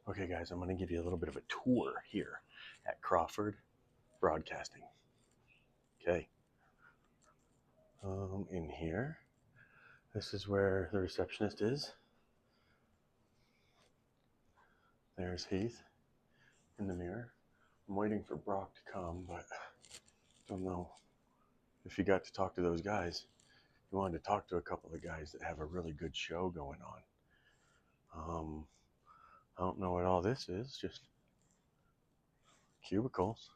Okay, guys, I'm going to give you a little bit of a tour here at Crawford Broadcasting. Okay. In here, this is where the receptionist is. There's Heath in the mirror. I'm waiting for Brock to come, but don't know if you got to talk to those guys. You wanted to talk to a couple of guys that have a really good show going on. I don't know what all this is, just cubicles.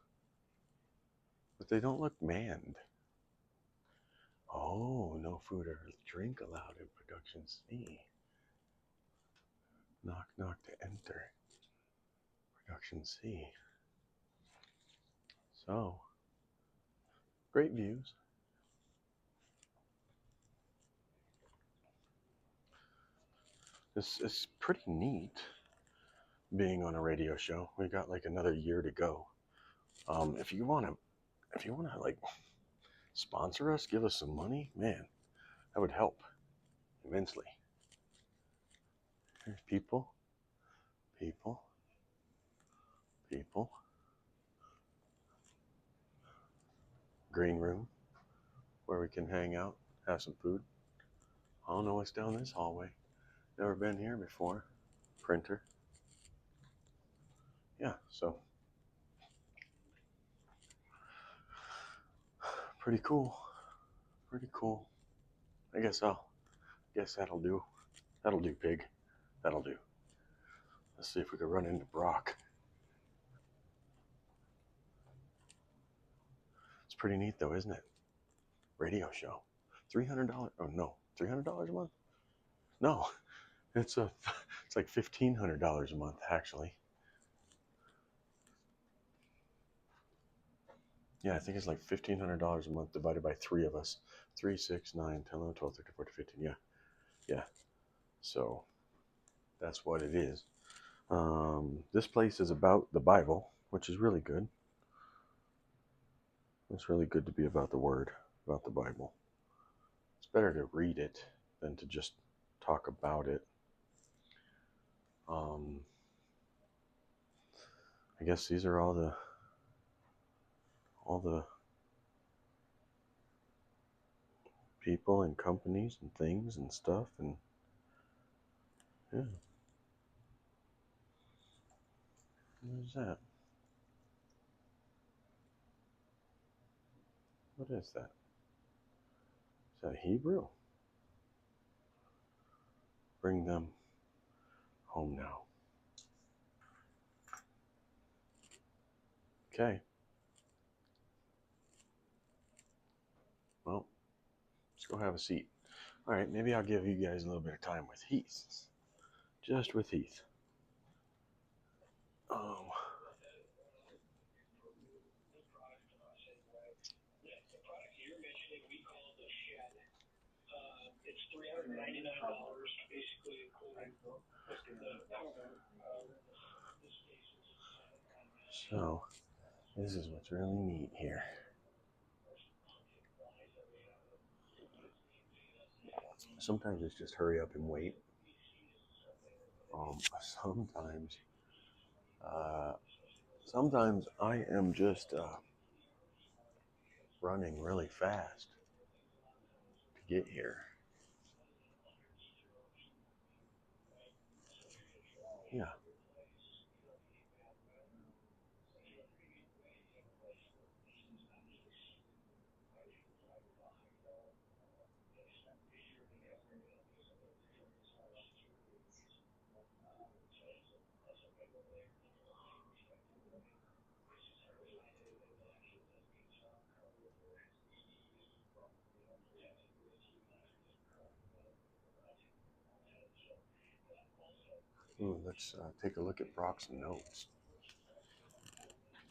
But they don't look manned. Oh, no food or drink allowed in production C. Knock, knock to enter. Production C. So, great views. This is pretty neat being on a radio show. We got like another year to go. If you wanna like sponsor us, give us some money, man, that would help immensely. There's people. Green room where we can hang out, have some food. I don't know what's down this hallway. Never been here before. Printer. Yeah, so pretty cool. I guess that'll do. That'll do, pig. That'll do. Let's see if we can run into Brock. It's pretty neat though, isn't it? Radio show. $300. Oh no, $300 a month? No, it's like $1,500 a month actually. Yeah, I think it's like $1,500 a month divided by 3 of us. 3, 6, 9, 10, 11, 12, 13, 14, 15. Yeah. So that's what it is. This place is about the Bible, which is really good. It's really good to be about the Word, about the Bible. It's better to read it than to just talk about it. I guess these are all the people and companies and things and stuff, and yeah. What is that? What is that? Is that Hebrew? Bring them home now. Okay. Well, let's go have a seat. All right, maybe I'll give you guys a little bit of time with Heath. Just with Heath. So, this is what's really neat here. Sometimes it's just hurry up and wait. Sometimes I am just running really fast to get here. Yeah. Let's take a look at Brock's notes.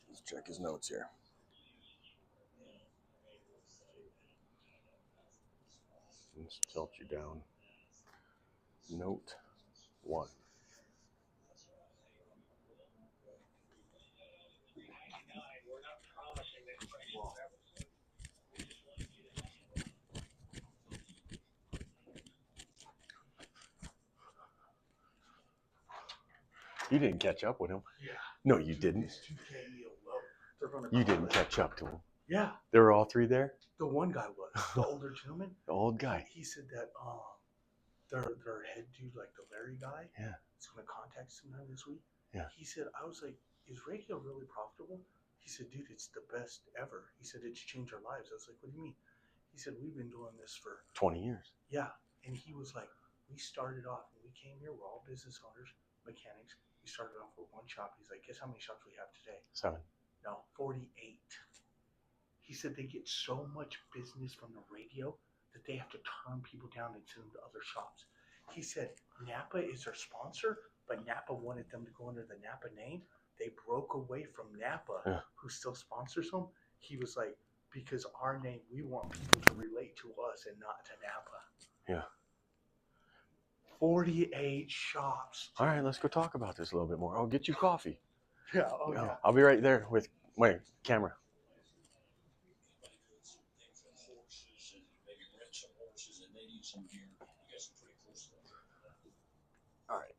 Let's check his notes here. Let's tilt you down. Note 1. You didn't catch up with him. Yeah. No, you didn't. This 2K low. They're gonna You call didn't it. catch up to him. Yeah. They were all three there? The one guy was. The older gentleman. The old guy. He said that their head dude, like the Larry guy, Yeah. is gonna contact sometime this week. Yeah. He said, I was like, is radio really profitable? He said, dude, it's the best ever. He said, it's changed our lives. I was like, what do you mean? He said, we've been doing this for 20 years. Yeah. And he was like, we started off when we came here, we're all business owners, mechanics. We started off with one shop. He's like, guess how many shops we have today? 7. No, 48. He said they get so much business from the radio that they have to turn people down and send them to other shops. He said Napa is their sponsor, but Napa wanted them to go under the Napa name. They broke away from Napa, who still sponsors them. He was like, because our name, we want people to relate to us and not to Napa. Yeah. 48 shops. All right, let's go talk about this a little bit more. I'll get you coffee. Yeah, oh yeah. I'll be right there with my camera. All right.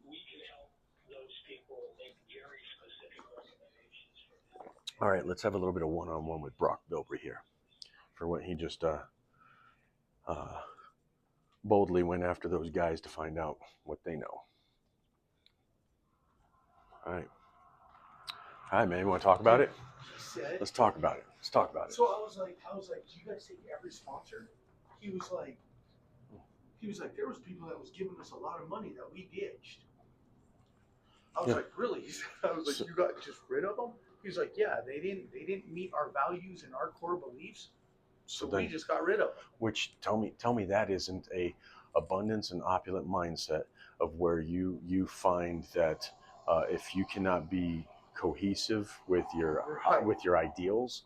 We can help those people make very specific recommendations. All right, let's have a little bit of one-on-one with Brock Bilbrey here for what he just boldly went after those guys to find out what they know. All right, man. You want to talk about it? Let's talk about it. So I was like, do you guys take every sponsor? He was like, there was people that was giving us a lot of money that we ditched. I was like, really? I was like, you got just rid of them? He was like, yeah, they didn't meet our values and our core beliefs, so we just got rid of them. Which tell me that isn't a abundance and opulent mindset of where you find that if you cannot be cohesive with your ideals,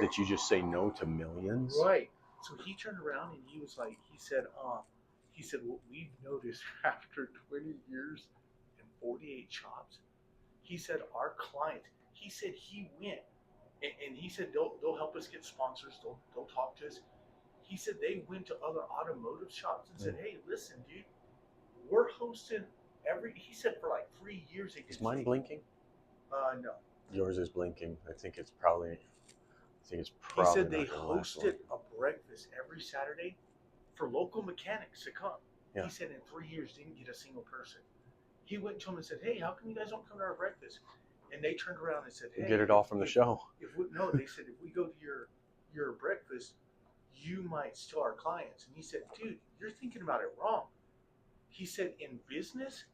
that you just say no to millions. Right. So he turned around and he was like, he said, what we've noticed after 20 years and 48 shops, he said our client, he said he went and he said they'll help us get sponsors, they'll talk to us. He said they went to other automotive shops and said, hey, listen, dude, we're hosting he said for like 3 years. Is mine blinking? No. Yours is blinking. I think it's probably He said they hosted a breakfast every Saturday for local mechanics to come. Yeah. He said in 3 years didn't get a single person. He went to him and said, hey, how come you guys don't come to our breakfast? And they turned around and said, hey, get it all from the show. They said, if we go to your breakfast, you might steal our clients. And he said, dude, you're thinking about it wrong. He said, in business,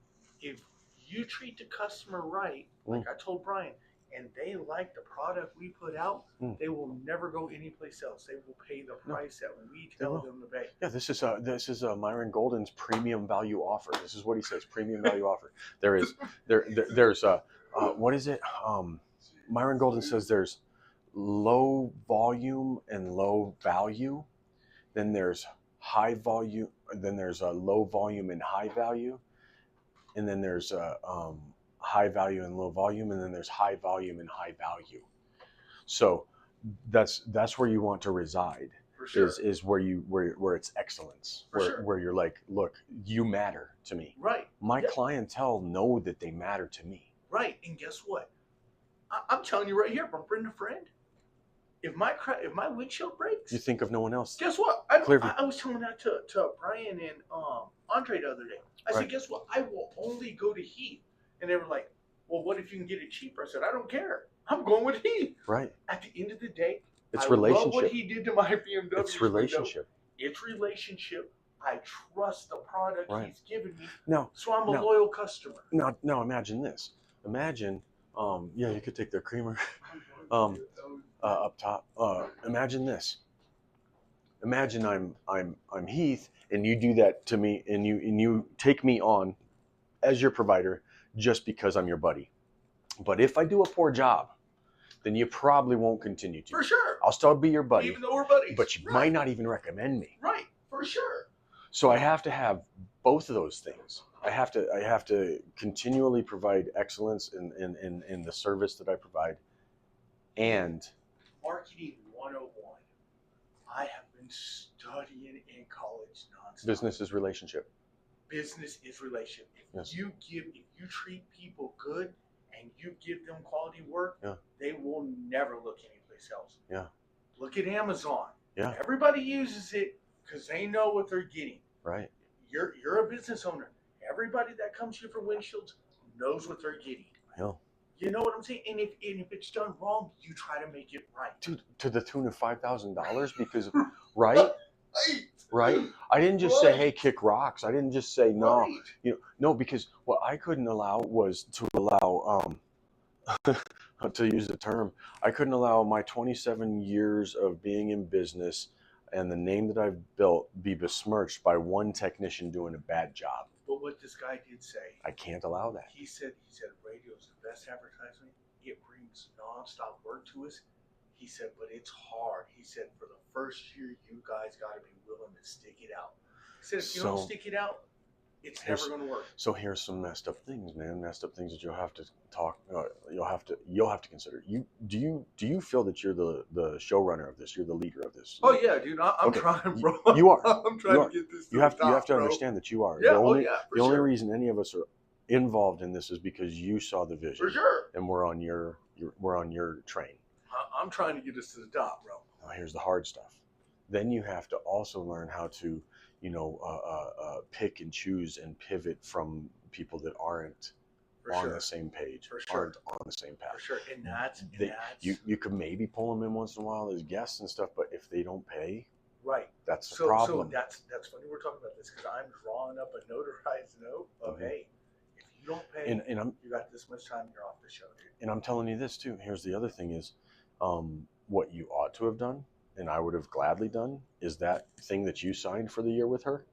if you treat the customer right, like I told Brian, and they like the product we put out, they will never go anyplace else. They will pay the price that we tell them to pay. Yeah, this is Myron Golden's premium value offer. This is what he says: premium value offer. There's what is it? Myron Golden says there's low volume and low value. Then there's high volume. Then there's a low volume and high value. And then there's high value and low volume, and then there's high volume and high value. So that's where you want to reside. For sure. Is where it's excellence. Where you're like, look, you matter to me. Right. My clientele know that they matter to me. Right. And guess what? I'm telling you right here, from friend to friend. If my windshield breaks, you think of no one else. Guess what? I was telling that to Brian and Andre the other day. I said, guess what? I will only go to Heath. And they were like, well, what if you can get it cheaper? I said, I don't care. I'm going with Heath. Right. At the end of the day, it's relationship. Love what he did to my BMW. It's relationship. It's relationship. I trust the product he's given me. No. So I'm a loyal customer. Now imagine this. Imagine, you could take their creamer up top. Imagine this. Imagine I'm Heath, and you do that to me, and you take me on as your provider just because I'm your buddy. But if I do a poor job, then you probably won't continue to. For sure. I'll still be your buddy. Even though we're buddies. But you might not even recommend me. Right. For sure. So I have to have both of those things. I have to continually provide excellence in the service that I provide. And Marketing 101. I have been studying in college nonstop. Business is relationship. business is relationship. Yes. If you treat people good and you give them quality work, Yeah. they will never look anyplace else. Yeah. Look at Amazon. Yeah. Everybody uses it because they know what they're getting. Right. You're a business owner. Everybody that comes here for windshields knows what they're getting. Yeah. You know what I'm saying? And if it's done wrong, you try to make it right. To the tune of $5,000 because, right? Right. I didn't just say, hey, kick rocks. I didn't just say no. Right. No, because what I couldn't allow was to allow to use the term, I couldn't allow my 27 years of being in business and the name that I've built be besmirched by one technician doing a bad job. But what this guy did say, I can't allow that. He said radio's the best advertisement. It brings nonstop work to us. He said, but it's hard. He said, for the first year, you guys got to be willing to stick it out. He said, if you don't stick it out, it's never going to work. So here's some messed up things, man. Messed up things that you'll have to talk. You'll have to consider. Do you feel that you're the showrunner of this? You're the leader of this? Oh yeah, dude. I'm trying, bro. You are. I'm trying to get this. You have to understand that you are. Yeah. The only reason any of us are involved in this is because you saw the vision. For sure. And we're on your train. I'm trying to get us to the top, bro. Now here's the hard stuff. Then you have to also learn how to, pick and choose and pivot from people that aren't on the same page, aren't on the same path. For sure. And that's you could maybe pull them in once in a while as guests and stuff, but if they don't pay, right, that's the problem. So that's funny we're talking about this because I'm drawing up a notarized note of hey, if you don't pay, and you got this much time, you're off the show, dude. And I'm telling you this too. Here's the other thing is, what you ought to have done, and I would have gladly done, is that thing that you signed for the year with her.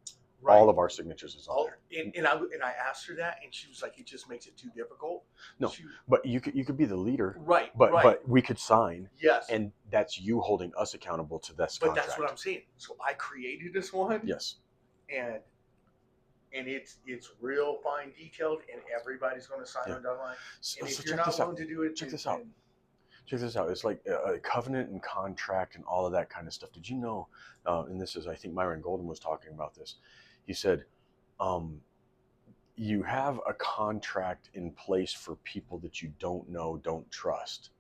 Right. All of our signatures is on there. And I asked her that, and she was like, "It just makes it too difficult." No, but you could be the leader, right? But we could sign, yes, and that's you holding us accountable to this contract. But that's what I'm saying. So I created this one, yes, and it's real fine detailed, and everybody's going to sign on the line. And if you're not willing to do it, check this out. Check this out. It's like a covenant and contract and all of that kind of stuff. Did you know? And this is, I think Myron Golden was talking about this. He said, you have a contract in place for people that you don't know, don't trust,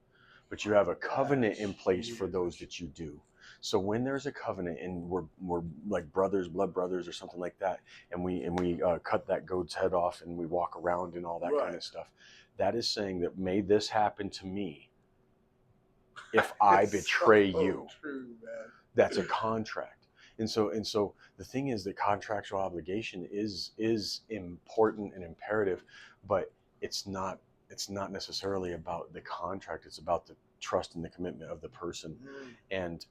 but you have a covenant in place for those that you do. So when there's a covenant and we're like brothers, blood brothers or something like that, and we cut that goat's head off and we walk around and all that kind of stuff, that is saying that may this happen to me if I betray you. True, man. That's a contract. And so the thing is that contractual obligation is important and imperative, but it's not necessarily about the contract. It's about the trust and the commitment of the person. And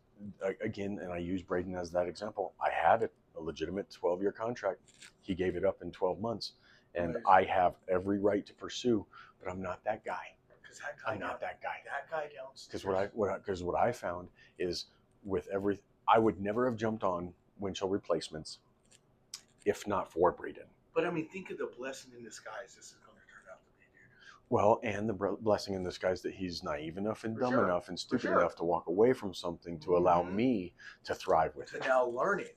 again, and I use Braden as that example. I had a legitimate 12-year contract. He gave it up in 12 months, and I have every right to pursue, but I'm not that guy. I'm not that guy. That guy downstairs. Because what I found is I would never have jumped on windshield replacements if not for Braden. But I mean, think of the blessing in disguise this is going to turn out to be, dude. Well, and the blessing in disguise that he's naive enough and dumb enough and stupid enough to walk away from something to allow me to thrive with it. To now learn it.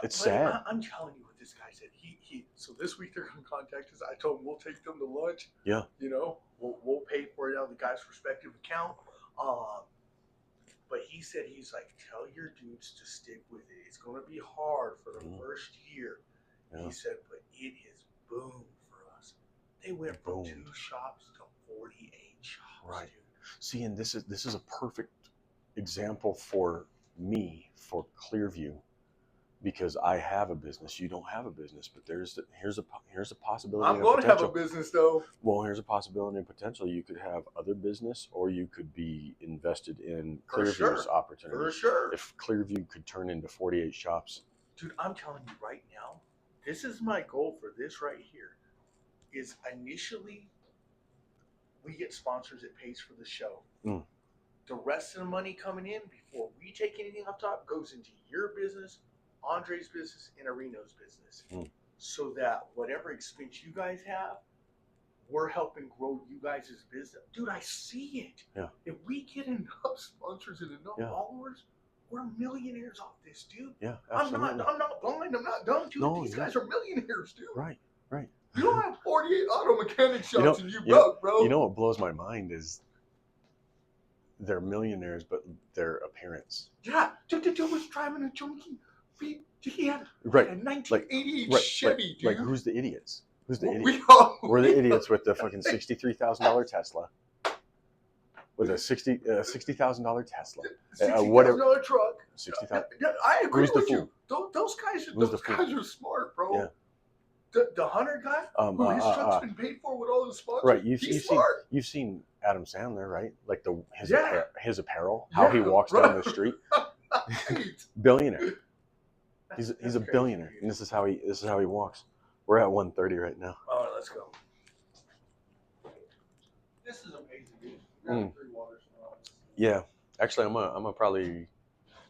It's sad. I'm telling you what this guy said. So this week they're going to contact us. I told him we'll take them to lunch. Yeah. We'll pay for it out of the guy's respective account. But he said, he's like, tell your dudes to stick with it. It's going to be hard for the first year. Yeah. He said, but it is boomed for us. They went from 2 shops to 48 shops. Right. Dude. See, and this is a perfect example for me, for Clearview, because I have a business. You don't have a business, but here's a possibility. I'm going to have a business though. Well, here's a possibility and potential. You could have other business, or you could be invested in Clearview's opportunity. For sure. If Clearview could turn into 48 shops. Dude, I'm telling you right now, this is my goal for this right here. Is initially we get sponsors that pays for the show. The rest of the money coming in before we take anything off top goes into your business, Andre's business, and Areno's business, so that whatever expense you guys have, we're helping grow you guys' business. Dude, I see it. Yeah. If we get enough sponsors and enough followers, we're millionaires off this, dude. Yeah, I'm absolutely. not blind. I'm not dumb, dude. No, These yeah. guys are millionaires, dude. Right. You don't have 48 auto mechanic shops, You know- and you you know- broke, bro. You know what blows my mind is they're millionaires, but their appearance. Yeah, dude, the dude was driving a junkie. He had Right. a 1988 Right. Chevy, dude. Like who's the idiots? Who's the idiot? We're We're the idiots with the fucking $63,000 Tesla. With a $60,000 Tesla. $60,000 truck. 60,000. Yeah, I agree Who's the with you. Those guys are smart, bro. Yeah. The Hunter guy, who his truck's been paid for with all the sponsors. Right. You've seen Adam Sandler, right? Like his apparel, Yeah, how he walks down the street. Right. Billionaire. He's That's a crazy, billionaire, dude. and this is how he walks. We're at 1:30 right now. All right, let's go. This is amazing, dude. Mm. 3 waters now. Yeah. Actually, I'm gonna probably.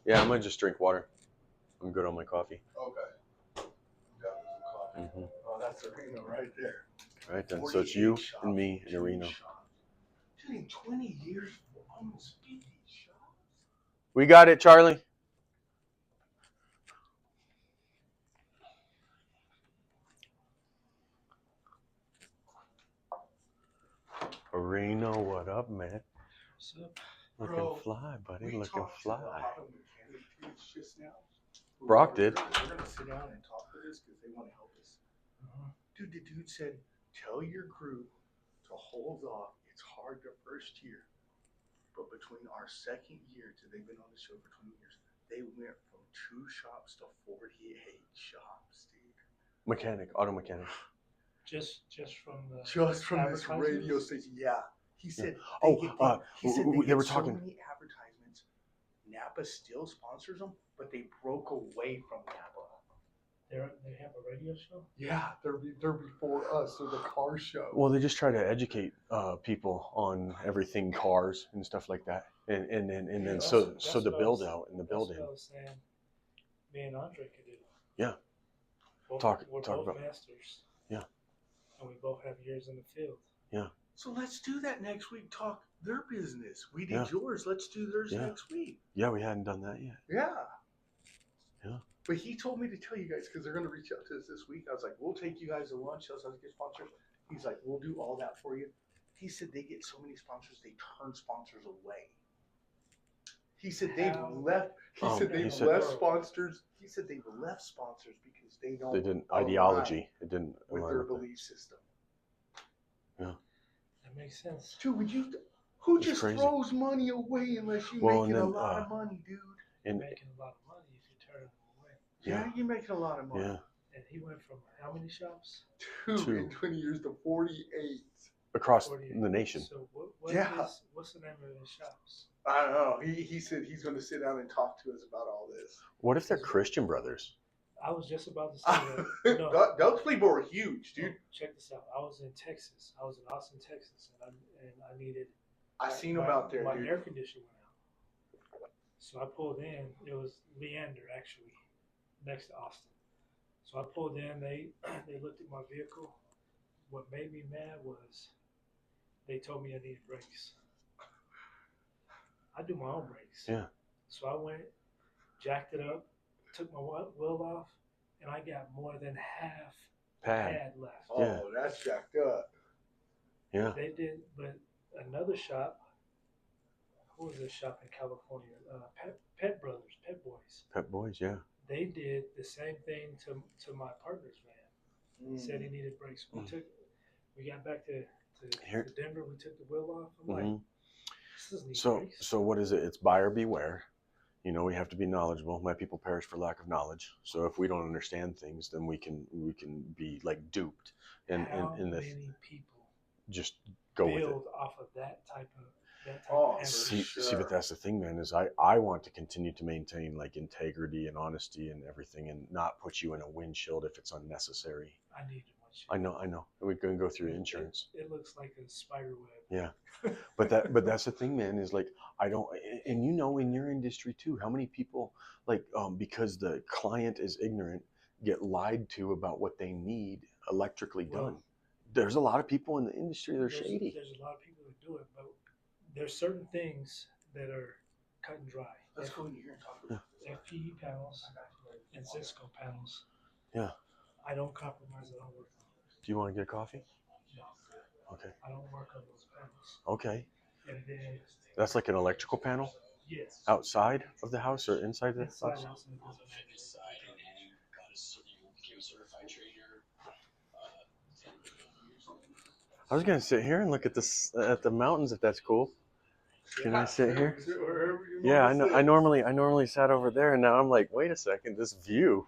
Yeah, I'm gonna just drink water. I'm good on my coffee. Okay. Mm-hmm. Oh, that's Arena right there. All right then. So it's you 48 and me shops, and Areno. 2 shops. Dude, in 20 years, almost 50 shops. We got it, Charlie. Areno, what up, man? What's up? Looking Bro, fly, buddy. We Looking talked fly. to a lot of mechanic dudes just now. Brock did. We're gonna sit down and talk to this because they want to help us. Dude, the dude said, tell your group to hold off. It's hard the first year. But between our second year to they've been on the show for 20 years, they went from 2 shops to 48 shops, dude. Auto mechanic. Just from the This radio advertisements? station. Yeah. He said they were so talking. many advertisements. Napa still sponsors them, but they broke away from Napa. They have a radio show. Yeah, they're before us. They're the car show. Well, they just try to educate people on everything cars and stuff like that, and then That's so what the I build was- out and the That's building. what I was saying. Me and Andre could do. Yeah. We're Talk both about- masters. Yeah. And we both have years in the field. So let's do that next week. Talk their business. We did Yeah. yours. Let's do theirs Yeah. next week. Yeah, we hadn't done that yet. Yeah. Yeah. But he told me to tell you guys because they're going to reach out to us this week. I was like, we'll take you guys to lunch. Us as get sponsors. He's like, we'll do all that for you. He said they get so many sponsors, they turn sponsors away. He said they've How? left. He Oh, said he they've said- left sponsors. He said they've left sponsors because they don't. They didn't align ideology. It didn't with align their with it. belief system. That makes sense. Dude, who It's just crazy. throws money away unless you're Well, making and a then, lot of money, dude? You're And making a lot of money if you turn them away. Yeah, you're making a lot of money. yeah, And he went from how many shops? Two in 20 years to 48. across 48. the nation. So Yeah. what's the name of his shops? I don't know. He said he's going to sit down and talk to us about all this. What if they're Christian brothers? I was just about to say that. No. Those people are huge, dude. Check this out. I was in Texas. I was in Austin, Texas, and I needed. I seen them out there, My dude. air conditioner went out, so I pulled in. It was Leander, actually, next to Austin. So I pulled in. They looked at my vehicle. What made me mad was they told me I needed brakes. I do my own brakes. Yeah. So I went, jacked it up, took my wheel off, and I got more than half Pad. pad left. Oh, Yeah. that's jacked up. Yeah. They did, but another shop. Who was this shop in California? Pet Brothers, Pet Boys. Pet Boys. Yeah. They did the same thing to my partner's van. He said he needed brakes. We got back to Here- Denver. We took the wheel off. I'm like, Mhm. this doesn't need So brakes. so what is it? It's buyer beware. You know, we have to be knowledgeable. My people perish for lack of knowledge. So if we don't understand things, then we can be like duped, and How and many people just go with it. build off of that type of Oh, effort? See, sure. but that's the thing, man. Is I want to continue to maintain like integrity and honesty and everything, and not put you in a windshield if it's unnecessary. I need to watch I know. We can go through insurance. It looks like a spider web. Yeah, but that's the thing, man. Is like I don't, and you know, in your industry too, how many people like because the client is ignorant get lied to about what they need electrically Well, done. There's a lot of people in the industry that are shady. There's a lot of people that do it, but there's certain things that are cut and dry. Let's go in here and talk about this. FPE panels and Cisco panels. Yeah. I don't compromise. I don't work on those. Do you want to get coffee? No, Okay. I don't work on those panels. Okay. And then, That's like an electrical panel yes. outside of the house or inside the Inside, house? outside, doesn't matter. I was gonna sit here and look at this at the mountains if that's cool. Can I sit here? Sit wherever you Yeah, I want know. to I normally sat over there, and now I'm like, wait a second, this view.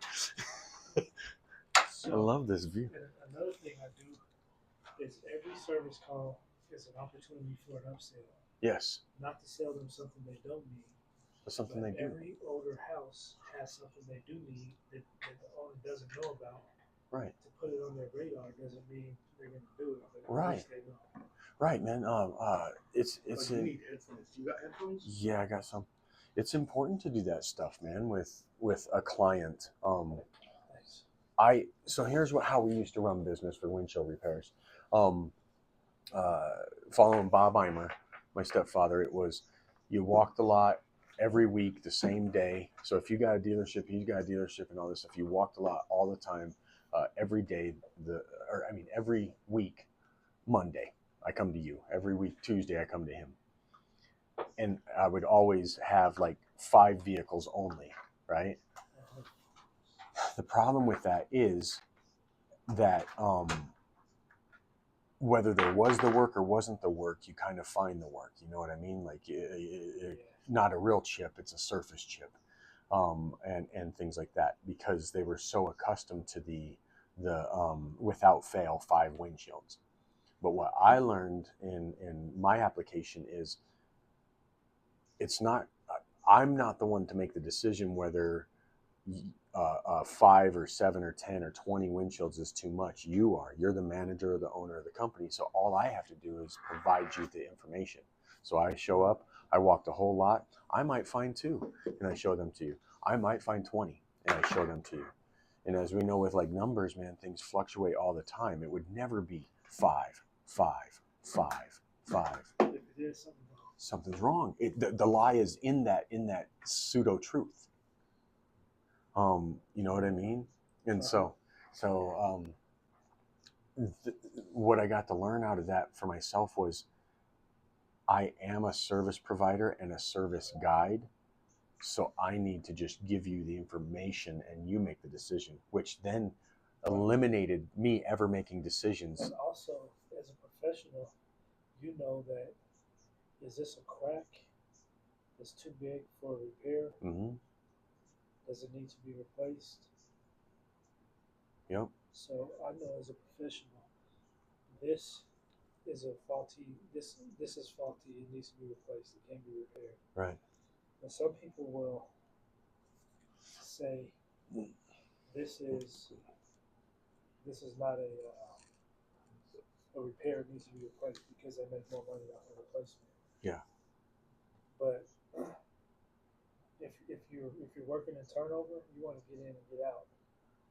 I So, love this view. and another thing I do is every service call is an opportunity for an upsell. Yes, Not to sell them something they don't need. that's something But they do. every older house has something they do need that the owner doesn't know about. Right, To put it on their radar doesn't mean they're going to do it. But Right. At least they know. right, man. It's Oh, you need headphones. You got headphones? yeah, I got some. It's important to do that stuff, man, with a client. Nice. So here's how we used to run business for windshield repairs. Following Bob Eimer, my stepfather, it was you walk the lot every week the same day. So if you got a dealership, he's got a dealership, and all this stuff. You walk the lot all the time, every day. Every week, Monday I come to you. Every week Tuesday I come to him, and I would always have like 5 vehicles only, right? The problem with that is that whether there was the work or wasn't the work, you kind of find the work. You know what I mean? Like not a real chip, it's a surface chip, and things like that, because they were so accustomed to the without fail 5 windshields. But what I learned in my application is it's not. I'm not the one to make the decision whether 5 or 7 or 10 or 20 windshields is too much. You are. You're the manager or the owner of the company. So all I have to do is provide you the information. So I show up, I walk the whole lot. I might find 2 and I show them to you. I might find 20 and I show them to you. And as we know with like numbers, man, things fluctuate all the time. It would never be 5, 5, 5, 5. If it is something wrong. Something's wrong. The lie is in that pseudo truth. You know what I mean? And what I got to learn out of that for myself was I am a service provider and a service guide. So I need to just give you the information and you make the decision, which then eliminated me ever making decisions. And also, as a professional, you know that, is this a crack that's too big for repair? Mm-hmm. Does it need to be replaced? Yep. So I know as a professional, this is a faulty. This is faulty. It needs to be replaced. It can't be repaired. Right. And some people will say this is not a repair. It needs to be replaced because they make more money off of replacement. Yeah. But if you're working in turnover, you want to get in and get out.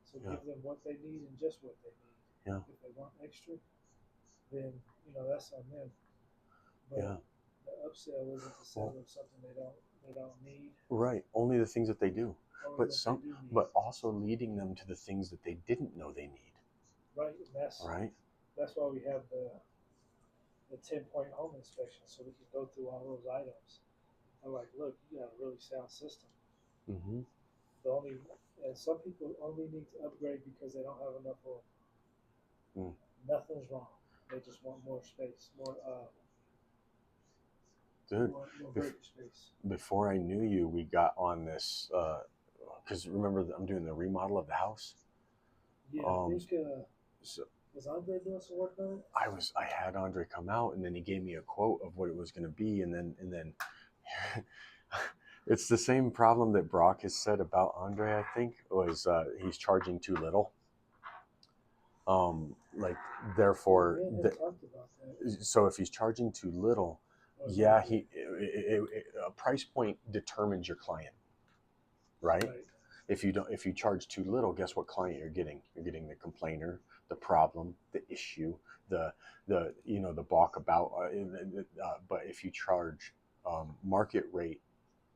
So Yeah. give them what they need and just what they need. Yeah. If they want extra, then that's on them. But Yeah. the upsell isn't to sell them something they don't need. Right. Only the things that they do. Only But what they do need. but also leading them to the things that they didn't know they need. Right, and that's why we have the 10-point home inspection, so we can go through all those items. I'm like, look, you got a really sound system. Mm-hmm. And some people only need to upgrade because they don't have enough room. Mm. Nothing's wrong. They just want more space, more Dude, breaker space. before I knew you, we got on this because remember I'm doing the remodel of the house. Yeah, I think So was Andre doing some work on it? I had Andre come out, and then he gave me a quote of what it was going to be, and then it's the same problem that Brock has said about Andre. I think was he's charging too little. Therefore, We talked about that. so if he's charging too little, yeah, a price point determines your client, right? If you charge too little, guess what client you're getting? You're getting the complainer, the problem, the issue, the balk about. But if you charge market rate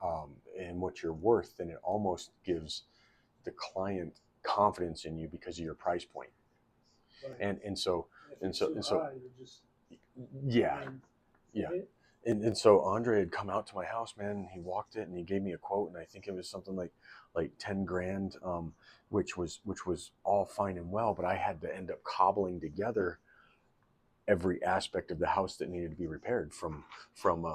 and what you're worth, then it almost gives the client confidence in you because of your price point. Right. And so If and it's so too and so high, you're just yeah. I mean, Yeah. it- And so Andre had come out to my house, man, and he walked it and he gave me a quote, and I think it was something like 10 grand, which was all fine and well, but I had to end up cobbling together every aspect of the house that needed to be repaired, from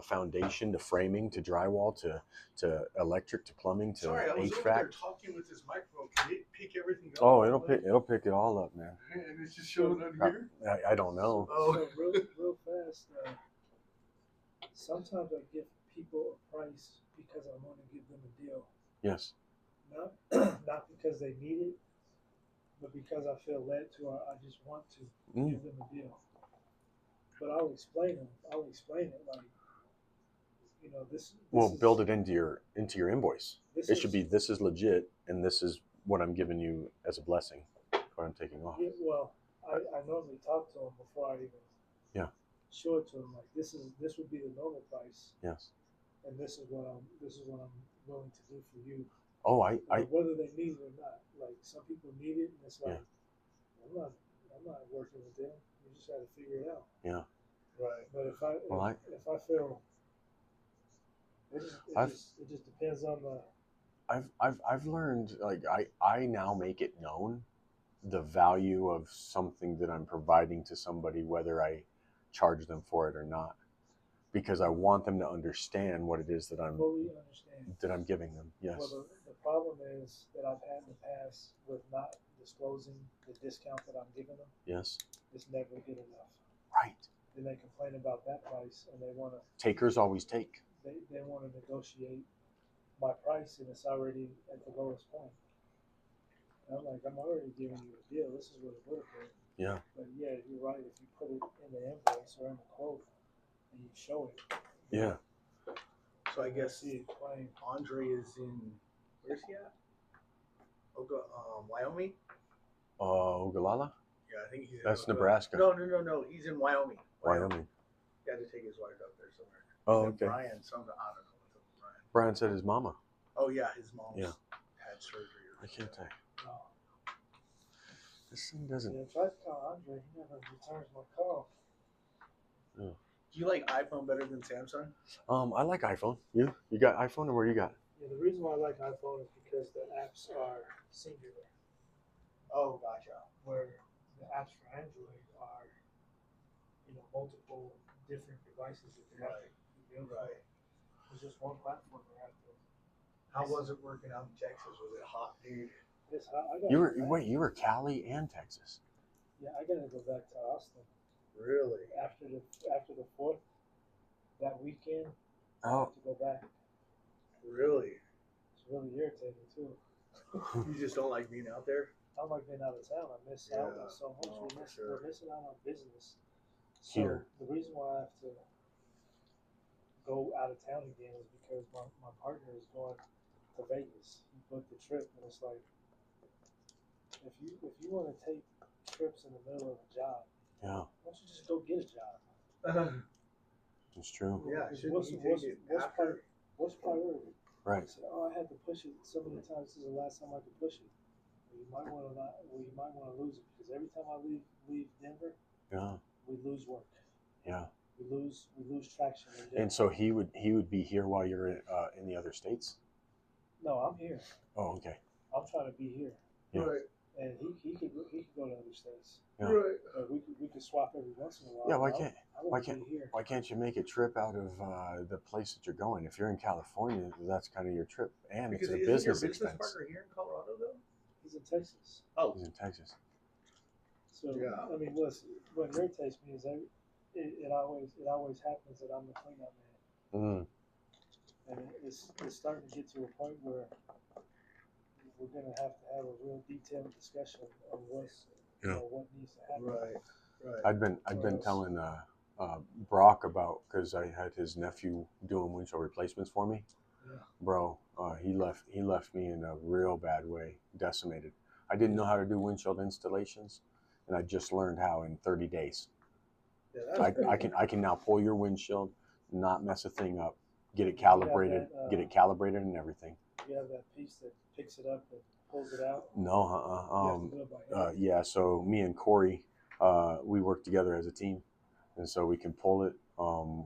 foundation to framing to drywall to electric to plumbing to Sorry, I was over HVAC. there talking with this microphone. Can it pick everything up? Oh, it'll pick it all up, man. And it's just showing on here. I don't know. Oh. So real fast. Sometimes I give people a price because I want to give them a deal, Yes. not not because they need it, but because I feel led to, or I just want to give them a deal. But I'll explain it. I'll explain it like, this. Well, is, build it into your invoice. This It should is- be, this is legit, and this is what I'm giving you as a blessing, what I'm taking off. Yeah, well, I normally talk to them before I even show it to them. Like this would be the normal price, Yes. and this is what I'm willing to do for you. Oh, Whether they need it or not. Like some people need it, and it's like I'm not working with them. You just got to figure it out. Yeah. Right. But if I feel it just depends on the. I've learned, like, I now make it known the value of something that I'm providing to somebody, whether I charge them for it or not, because I want them to understand what it is that I'm Fully understand. giving them. Yes. Well, the problem is that I've had in the past with not disclosing the discount that I'm giving them. Yes. It's never good enough. Right. Then they complain about that price, and they want to. Takers always take. They want to negotiate my price, and it's already at the lowest point. And I'm like, I'm already giving you a deal. This is what it would have been. Yeah. But yeah, you're right. If you put it in the invoice or in the quote, and you show it. Yeah. So I guess see it plain. Andre is in, where's he at? Wyoming? Ogallala? Yeah, I think he's. That's Nebraska. No. He's in Wyoming. Wyoming. He had to take his wife up there somewhere. Oh, And okay. Brian, I don't know what's up with Brian. Brian said his mama. Oh yeah, his mom's Yeah. had surgery. I can't tell. No. This thing doesn't. Yeah, I tried to call Andre. He never returns my call. Do you like iPhone better than Samsung? I like iPhone. You got iPhone, or where you got? Yeah, the reason why I like iPhone is because the apps are singular, Oh, gotcha. where the apps for Android are, multiple different devices that they have to build from. Right. It's just one platform they have to. How was it working out in Texas? Was it hot, dude? This, I gotta You go were back. you were Cali and Texas. Yeah, I gotta go back to Austin Really? after the 4th. That weekend, I Oh. have to go back. Really? It's really irritating too. You just don't like being out there? I don't like being out of town. I miss out Yeah. on so much. Oh, for sure. We're missing out on business. So Here. the reason why I have to go out of town again is because my partner is going to Vegas. He booked the trip, and it's like if you want to take trips in the middle of a job, Yeah, why don't you just go get a job? it's true. Yeah, Because shouldn't you take it after? What's priority? I Right. said, I had to push it so many times. This is the last time I could push it. Well, you might want to not. Well, you might want to lose it because every time I leave Denver, Yeah. we lose work. Yeah. We lose traction. In Denver. And so he would be here while you're in the other states. No, I'm here. Oh, okay. I'm trying to be here, Yeah. Right. and he could go to other states. Yeah. Right. We could swap every once in a while. Yeah. Why but can't I want why to can't- be here? why can't you make a trip out of the place that you're going? If you're in California, that's kind of your trip, and Because it's a isn't your business business expense. partner here in Colorado though? He's in Texas. Oh, He's in Texas. So Yeah. I mean, what irritates me is it always happens that I'm the cleanup man. And it's starting to get to a point where we're going to have a real detailed discussion on what needs to happen. right. Right. I'd been telling Brock about, because I had his nephew doing windshield replacements for me. Yeah. Bro, he left me in a real bad way, decimated. I didn't know how to do windshield installations, and I just learned how in 30 days. Yeah, that's I can now pull your windshield, not mess a thing up, get it You have calibrated, that, get it calibrated and everything. You have that piece that picks it up and pulls it out. No, You have to do it by hand. yeah. So me and Corey, we work together as a team, and so we can pull it,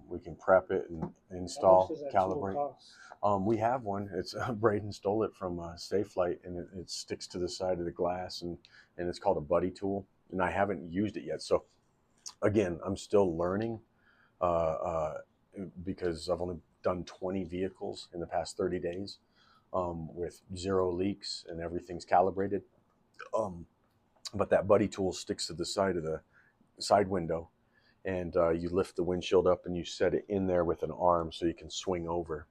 we can prep it and How much install, does that tool calibrate. cost? We have one. It's Braden stole it from Safelite, and it sticks to the side of the glass, and it's called a buddy tool. And I haven't used it yet. So again, I'm still learning uh, uh, because I've only done 20 vehicles in the past 30 days with 0 leaks and everything's calibrated. But that buddy tool sticks to the side of the side window, and you lift the windshield up and you set it in there with an arm so you can swing over.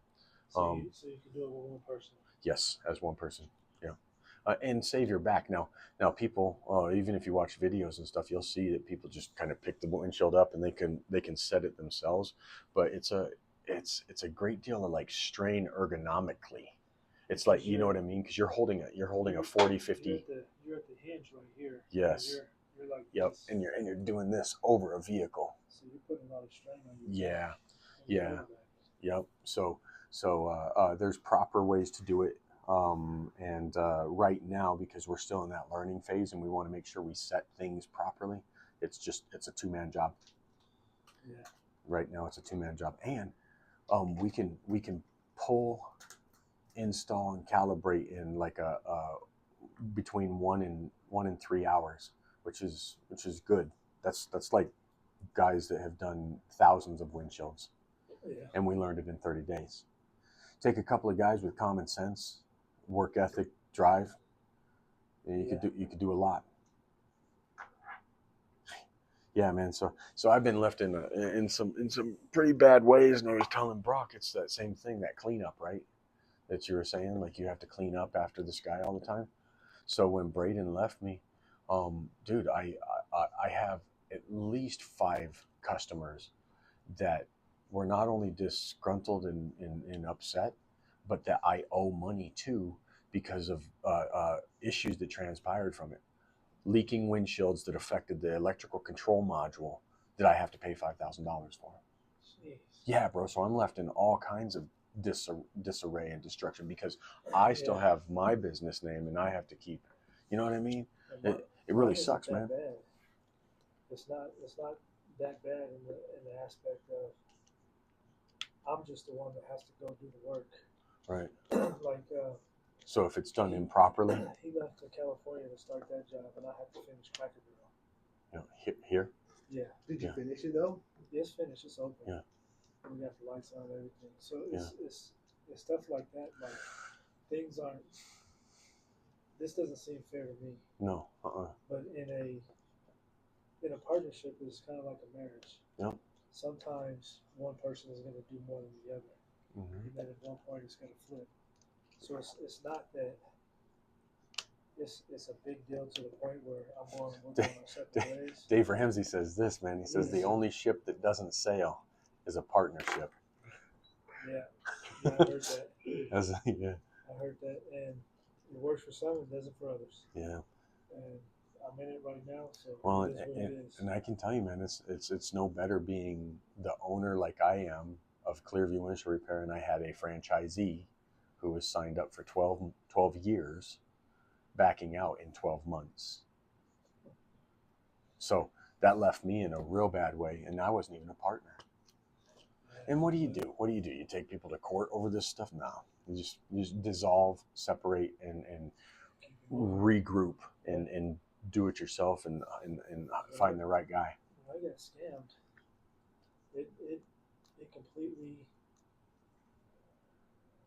So you can do it with one person. Yes, as one person. Yeah, and save your back. Now people, even if you watch videos and stuff, you'll see that people just kind of pick the windshield up and they can set it themselves. But it's a great deal of like strain ergonomically. It's like, you know what I mean, because you're holding a 40, 50. You're at the hinge right here. Yes. You're like Yep, this. and you're doing this over a vehicle. So you're putting a lot of strain on your Yeah, back. On your yeah. lower back. Yep. So there's proper ways to do it. And right now, because we're still in that learning phase and we want to make sure we set things properly, it's a 2-man job. Yeah. Right now, it's a 2-man job, and we can pull, install, and calibrate in like a between 1 and 3 hours, which is good. That's like guys that have done thousands of windshields. Yeah. And we learned it in 30 days. Take a couple of guys with common sense, work ethic, drive, and you could do a lot. Yeah, man. So I've been left in some pretty bad ways, and I was telling Brock, it's that same thing, that cleanup, right? That you were saying, like you have to clean up after this guy all the time. So when Braden left me, dude, I have at least 5 customers that were not only disgruntled and upset, but that I owe money to because of issues that transpired from it. Leaking windshields that affected the electrical control module that I have to pay $5,000 for. Jeez. Yeah, bro. So I'm left in all kinds of disarray and destruction because I still have my business name and I have to keep, you know what I mean? It really sucks, man. Bad. It's not that bad in the aspect of I'm just the one that has to go do the work. Right. Like so if it's done improperly, he left to California to start that job, and I have to finish Cracker Barrel. You know, here. Yeah. Did you finish it though? It's finished. It's open. Yeah. We got the lights on and everything. So it's stuff like that. Like things aren't. This doesn't seem fair to me. No. But in a partnership, it's kind of like a marriage. Yep. Sometimes one person is going to do more than the other, Mm-hmm. and then at one point it's going to flip. So it's not that it's a big deal to the point where we're going our separate ways. Dave Ramsey says this, man. He says the only ship that doesn't sail is a partnership. Yeah, I heard that. Yeah. I heard that, and it works for some, it doesn't for others. Yeah. And I'm in it right now, so well, it is what it is. And I can tell you, man, it's no better being the owner like I am of Clearview Windshield Repair, and I had a franchisee who was signed up for 12 years, backing out in 12 months. So that left me in a real bad way, and I wasn't even a partner. And what do you do? What do? You take people to court over this stuff? No. You just dissolve, separate, and regroup, and do it yourself, and find the right guy. When I got scammed, it completely,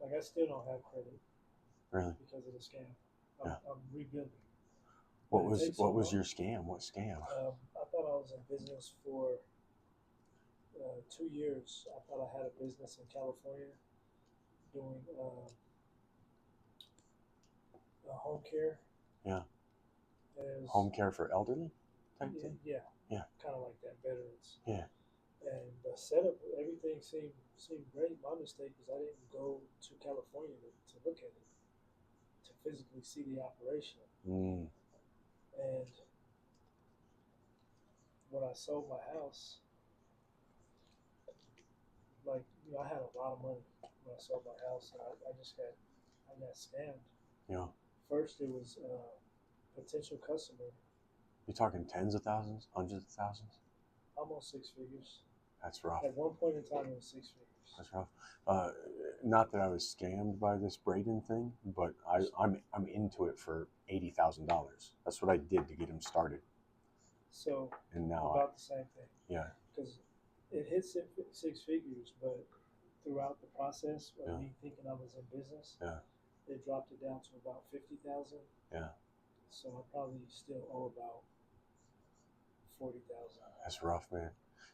like, I still don't have credit. Really? Because of the scam. I'm rebuilding. What was your scam? What scam? I thought I was in business for 2 years. I thought I had a business in California doing home care. Yeah. Home care for elderly type thing? Yeah. Yeah. Kind of like that, veterans. Yeah. And the setup, everything seemed great. My mistake was I didn't go to California to look at it, to physically see the operation. Mm. And when I sold my house, like, I had a lot of money when I sold my house, and I got scammed. Yeah. First, it was a potential customer, You talking tens of thousands, hundreds of thousands? almost six figures. That's rough. At one point in time, it was six figures. That's rough. Not that I was scammed by this Braden thing, but I'm into it for $80,000. That's what I did to get him started, So and now about the same thing, yeah, because it hit six figures, but throughout the process of Yeah. me thinking I was in business, Yeah. they dropped it down to about 50,000. Yeah. So I probably still owe about 40,000. that's rough, man.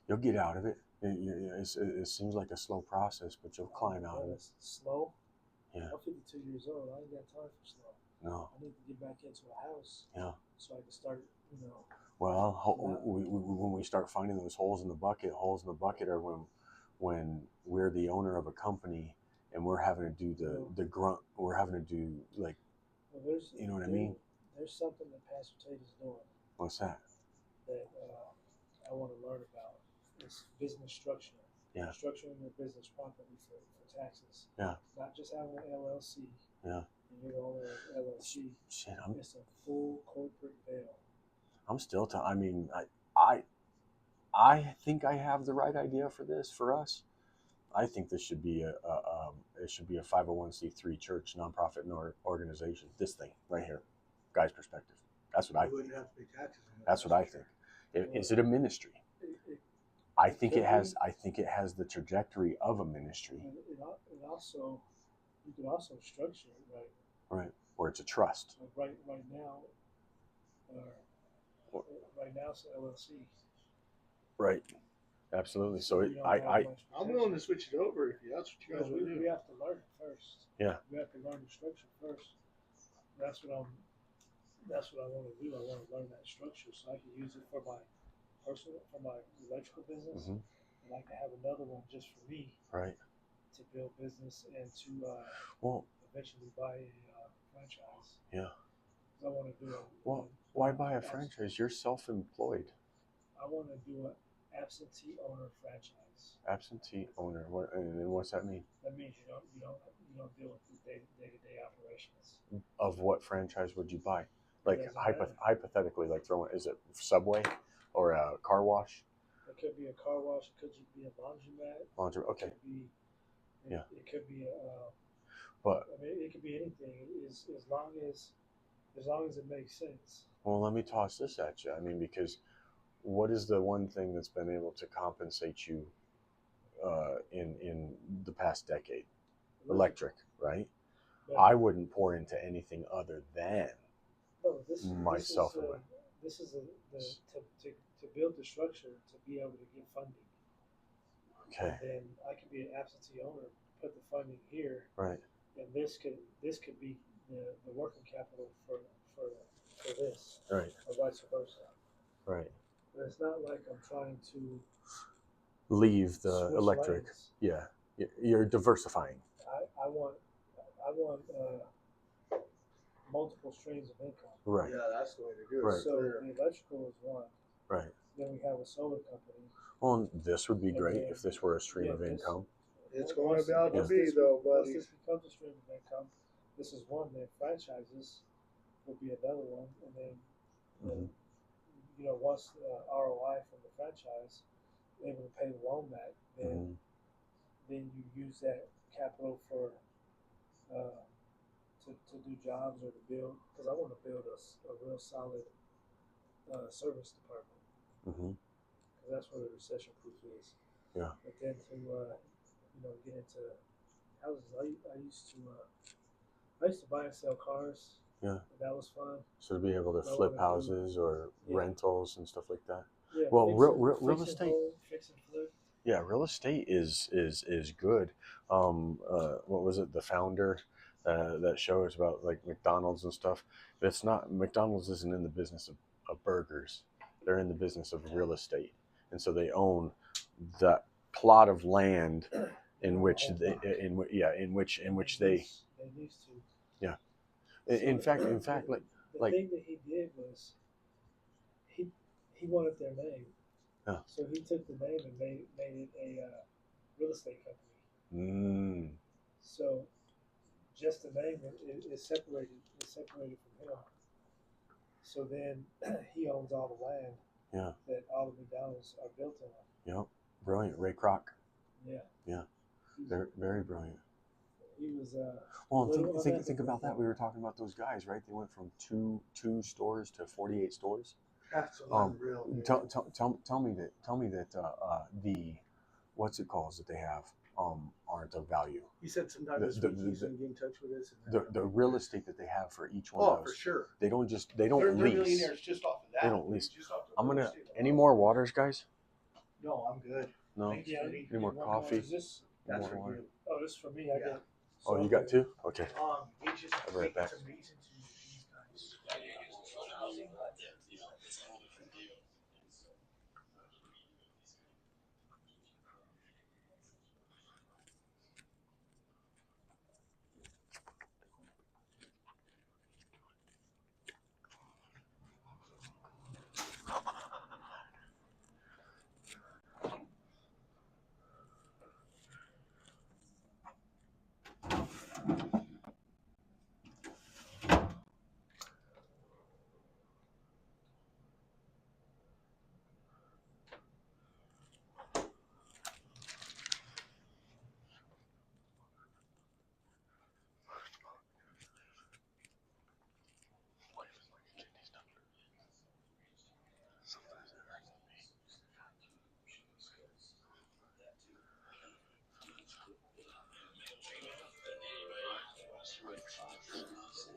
You'll get out of it. It seems like a slow process, but you'll climb out of it. It's slow. Yeah. I'm 52 years old. I ain't got time for slow. No. I need to get back into a house. Yeah. So I can start, Well, when we start finding those holes in the bucket are when we're the owner of a company and we're having to do the grunt. We're having to do like, well, there's, you know what I mean? There's something that Pastor Tate is doing What's that? that I want to learn about. It's business structure. Yeah. Structuring your business properly for taxes. Yeah. Not just having an LLC. Yeah. And you're the owner of LLC. Shit, It's a full corporate veil. I'm still. I mean, I think I have the right idea for this for us. I think this should be it should be a 501c3 church nonprofit organization. This thing right here, guy's perspective. That's what I You think. wouldn't have to pay taxes on it. That's what I think. Is it a ministry? I think it has. I think it has the trajectory of a ministry. And it also, you could also structure it right, or it's a trust. Like right now, right now it's an LLC. Right, absolutely. So I'm willing to switch it over if that's what you guys want to do. We have to learn it first. Yeah. We have to learn the structure first. That's what I want to do. I want to learn that structure so I can use it for my electrical business, Mhm. and I can have another one just for me. Right. To build business and to eventually buy a franchise. Yeah. I want to do it. Well, why buy a franchise? You're self-employed. I want to do an absentee owner franchise. Absentee owner. What? And then what's that mean? That means you don't deal with the day-to-day operations. Of what franchise would you buy? Like Doesn't matter. hypothetically, like is it Subway or a car wash? It could be a car wash. It could be a laundromat. Laundry. Okay. It could be But I mean, it could be anything. As long as it makes sense. well, let me toss this at you. I mean, because what is the one thing that's been able to compensate you in the past decade? Electric, right? But, I wouldn't pour into anything other than myself. This is to build the structure to be able to get funding. Okay. And then I can be an absentee owner, put the funding here, Right. and this could be the working capital for this, Right. or vice versa. Right. But it's not like I'm trying to Leave the switch electric. lanes. Yeah. You're diversifying. I want multiple streams of income. Right. Yeah, that's the way to do it. Right. So the electrical is one. Right. Then we have a solar company. Well, this would be great if this were a stream of income. It's going about to Once be, this- though, Once buddy. this becomes a stream of income, this is one. Then franchises will be another one, and then Mhm. once ROI from the franchise, able to pay the loan back, Mhm. then you use that capital for to do jobs or to build. Because I want to build a real solid service department. Mhm. Because that's where the recession proof is. Yeah. But then to get into houses, I used to buy and sell cars. Yeah. And that was fun. So to be able to I flip wanna do- houses or Yeah. rentals and stuff like that. Yeah. Well, real fix and estate. hold, fix and flip. Yeah, real estate is good. What was it? The founder that show is about like McDonald's and stuff. It's not. McDonald's isn't in the business of burgers. They're in the business of real estate, and so they own that plot of land in which they in which they. They used to. Yeah. In fact, like The like- thing that he did was he wanted their name. Yeah. So he took the name and made it a real estate company. Mm. So just the name is separated. Is separated from him. So then he owns all the land Yeah. that all the McDonald's are built on. Yep. Brilliant. Ray Kroc. Yeah. Yeah. Very, very brilliant. He was. Well, little think about that. We were talking about those guys, right? They went from two stores to 48 stores. That's Um, unreal. dude. Tell me that the what's it calls that they have aren't of value. He said sometime The- this the- week he's the- going to get in touch with us. And The real estate that they have for each one oh, of for those. sure. They don't They're lease. millionaires just off of that. They don't lease. Just off the I'm real gonna. estate alone. Any more waters, guys? No, I'm good. No. Thanks, Yeah. Judy. Any more One coffee? Is this? That's More for water? you. Oh, this is for me. I Yeah. got. Oh, you got two? Okay. It just I'll be right back. it's amazing to me these guys.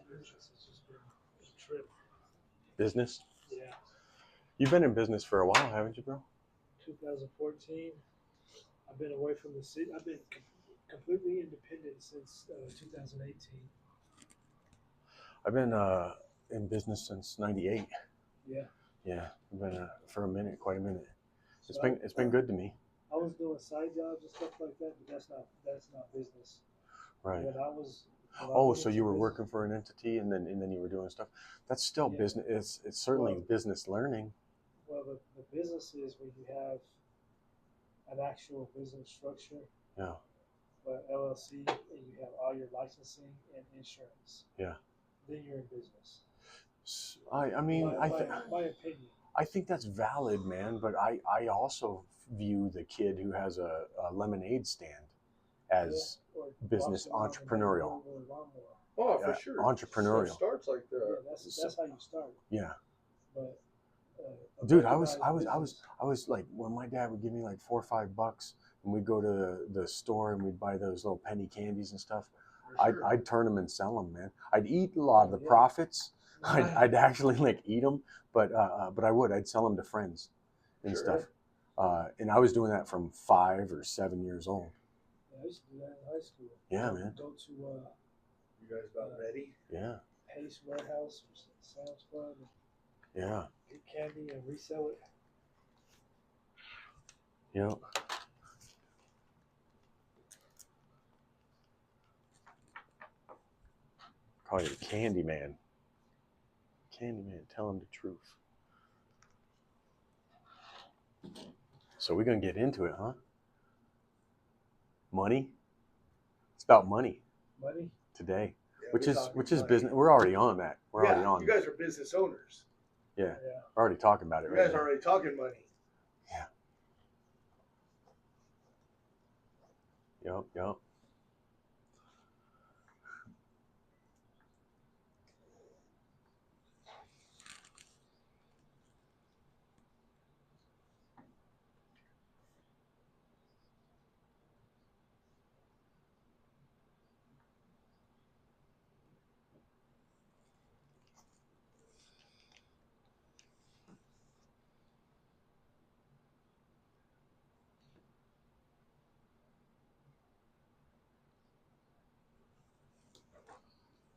This has just been a trip. Business. Yeah. You've been in business for a while, haven't you, bro? 2014. I've been away from the city. I've been completely independent since 2018. I've been in business since '98. Yeah. Yeah, I've been for a minute, quite a minute. So It's been good to me. I was doing side jobs and stuff like that, but that's not business. Right. When I was. when I Oh, went so into you were business- working for an entity, and then you were doing stuff. That's still Yeah. business. It's certainly Well- business learning. Well, the business is when you have an actual business structure, Yeah. LLC, and you have all your licensing and insurance. Yeah. Then you're in business. I mean, my opinion. I think that's valid, man. But I also view the kid who has a lemonade stand as Yeah, or business walks around and entrepreneurial. mows a lawnmower. Oh, Yeah, for sure. entrepreneurial. Stuff starts like Yeah, that. that's how you start. Yeah. But a Dude, I recognized was like, when my dad would give me like $4 or $5, and we'd go to the store and we'd buy those little penny candies and stuff. For sure. I'd turn them and sell them, man. I'd eat a lot of the Yeah. profits. business. I'd actually like eat them, but I'd sell them to friends and Sure. stuff. And I was doing that from 5 or 7 years old. Yeah, I used to do that in high school. Yeah, man. Go to You guys about ready? Yeah, Pace Warehouse or Sam's Club and yeah, get candy and resell it. you know. Call you the Candy Man. Candy Man, tell him the truth. So we're gonna get into it, huh? Money. It's about money Money. today, Yeah, which we're is talking which is money. business. We're already on that. We're already Yeah, on. you guys are business owners. Yeah, Yeah. we're already talking about it. You Right guys now. are already talking money. Yep.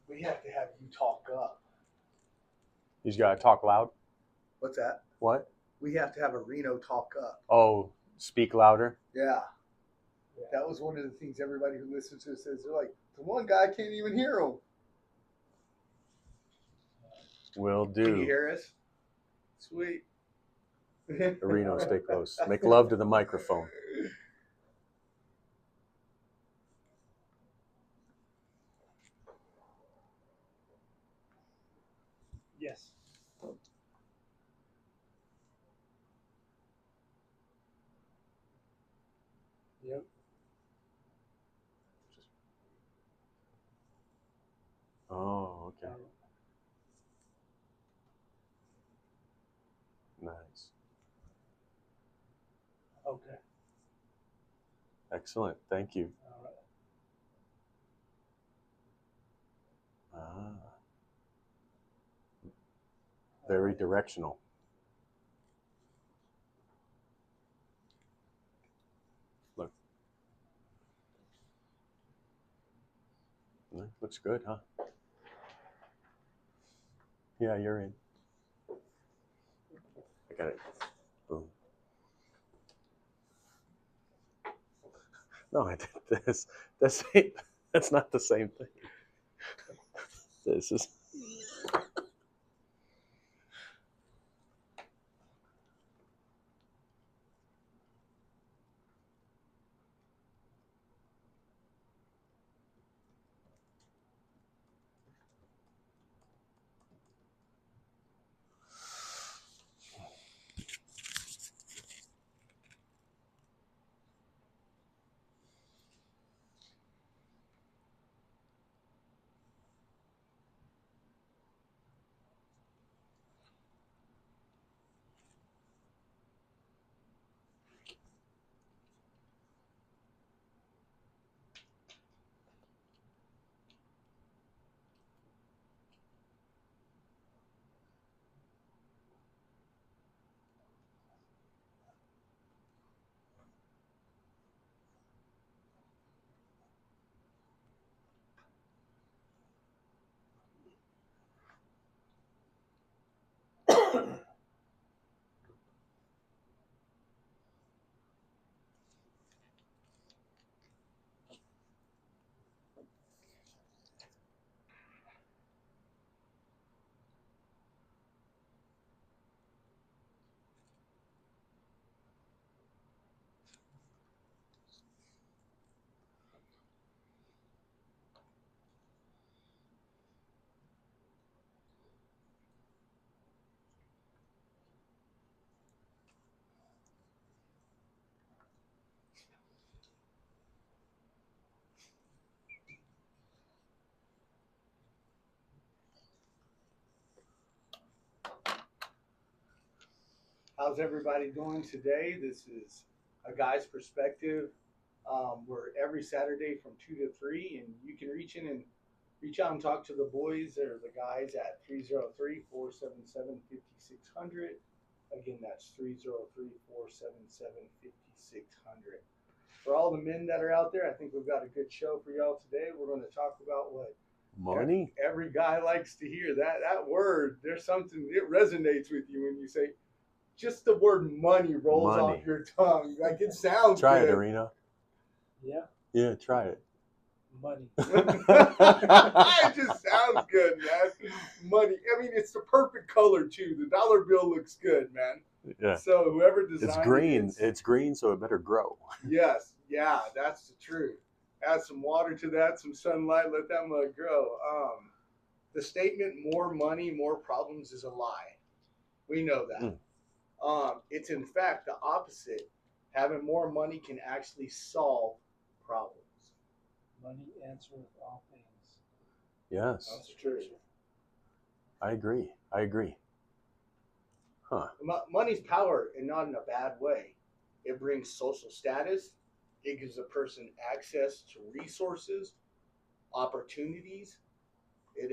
We have to have you talk up. You just gotta talk loud. What's that? What? We have to have a Reno talk up. Oh, speak louder. Yeah. Yeah. That was one of the things everybody who listens to us says. They're like, the one guy can't even hear him. Will Can you do. hear us? Sweet. Reno, stay close. Make love to the microphone. Yep. Oh, okay. Nice. Okay. Excellent. Thank you. All right. Ah, very directional. Look. Looks good, huh? Yeah, you're in. I got it. Boom. No, I did this. That's not the same thing. This is. How's everybody doing today? This is a guy's perspective. We're every Saturday from 2 to 3, and you can reach out and talk to the boys or the guys at 303-477-5600. Again, that's 303-477-5600. For all the men that are out there, I think we've got a good show for y'all today. We're going to talk about what Money? every guy likes to hear. That word, there's something, it resonates with you when you say, just the word money rolls Money. off your tongue. Like it sounds Try good. it, Arena. Yeah. Yeah, try it. Money. It just sounds good, man. Money. I mean, it's the perfect color too. The dollar bill looks good, man. Yeah. So whoever designed It's green. it, It's green, so it better grow. yes, yeah, that's the truth. Add some water to that, some sunlight, let that mug grow. The statement "more money, more problems" is a lie. We know that. It's in fact the opposite. Having more money can actually solve problems. Money answereth all things. Yes, That's true. I agree. Huh. Money's power, and not in a bad way. It brings social status. It gives a person access to resources, opportunities. It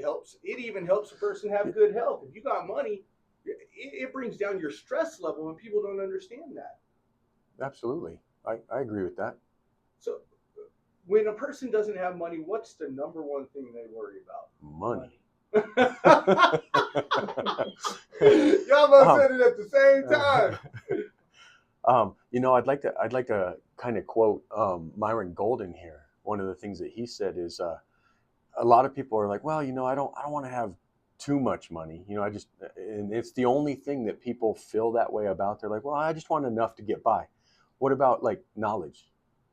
even helps a person have good health. If you got money, it brings down your stress level, and people don't understand that. Absolutely. I agree with that. So when a person doesn't have money, what's the number one thing they worry about? Money. Y'all both said it at the same time. I'd like to kind of quote Myron Golden here. One of the things that he said is a lot of people are like, well, I don't want to have too much money. And it's the only thing that people feel that way about. They're like, well, I just want enough to get by. What about like knowledge?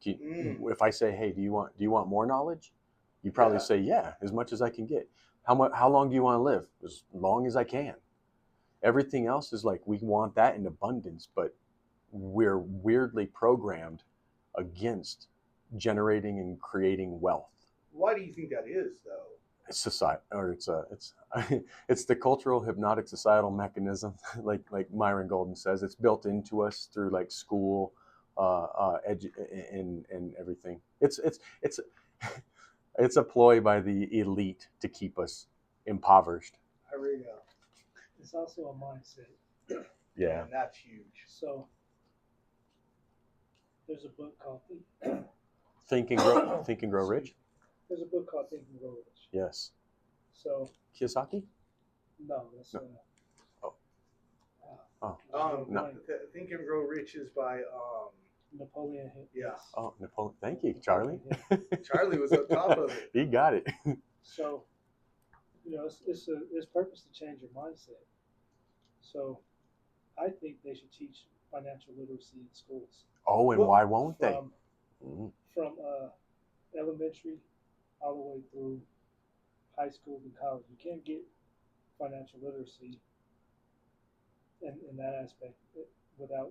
If I say, hey, do you want more knowledge? You probably say, yeah, as much as I can get. How long do you want to live? As long as I can. Everything else is like, we want that in abundance, but we're weirdly programmed against generating and creating wealth. Why do you think that is, though? It's society, or it's it's the cultural hypnotic societal mechanism, like Myron Golden says. It's built into us through like school, and everything. It's it's a ploy by the elite to keep us impoverished. I really know. It's also a mindset. Yeah. And that's huge. So there's a book called Think and Grow Rich. There's a book called Think and Grow Rich. Yes. So Kiyosaki. no, that's No. No. Think and Grow Rich is by Napoleon Hill. Yeah. Oh, Napoleon. Thank you, Charlie. Charlie was on top of it. He got it. So, it's purpose to change your mindset. So, I think they should teach financial literacy in schools. Oh, and Well, why won't they? From elementary all the way through high school and college. You can't get financial literacy in that aspect without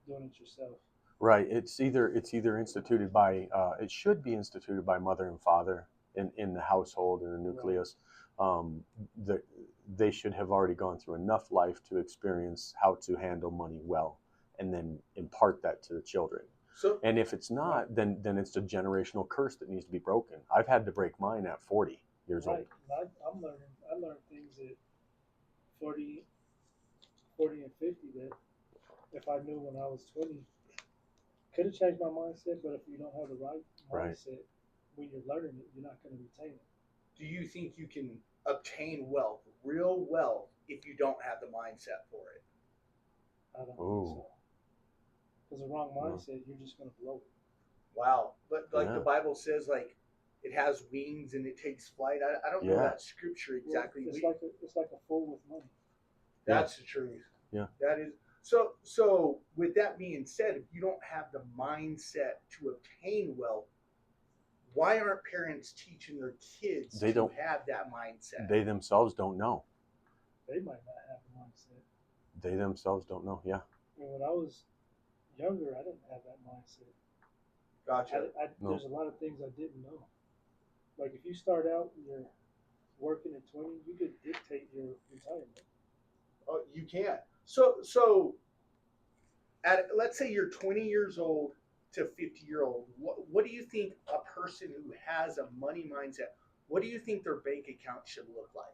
doing it yourself. Right. It's either instituted by it should be instituted by mother and father in the household or the nucleus. They should have already gone through enough life to experience how to handle money well, and then impart that to the children. So, And if it's not, then it's a generational curse that needs to be broken. I've had to break mine at 40 years old. Right. I learned things at 40 and 50 that if I knew when I was 20, could have changed my mindset. But if you don't have the right Right. mindset when you're learning it, you're not going to retain it. do you think you can obtain wealth, real wealth, if you don't have the mindset for it? I don't Ooh. think so. Because the wrong mindset, you're just going to blow it. Wow. But like Yeah. the Bible says, like it has wings and it takes flight. I don't know Yeah. that scripture exactly. It's like a fool with money. That's the truth. Yeah. That is so with that being said, if you don't have the mindset to obtain wealth, why aren't parents teaching their kids They to don't- have that mindset? They themselves don't know. They might not have the mindset. They themselves don't know. Yeah. And when I was younger, I didn't have that mindset. Gotcha. No. There's a lot of things I didn't know. Like if you start out and you're working at 20, you could dictate your retirement. Oh, you can. So let's say you're 20 years old to 50-year-old. What do you think a person who has a money mindset? What do you think their bank account should look like?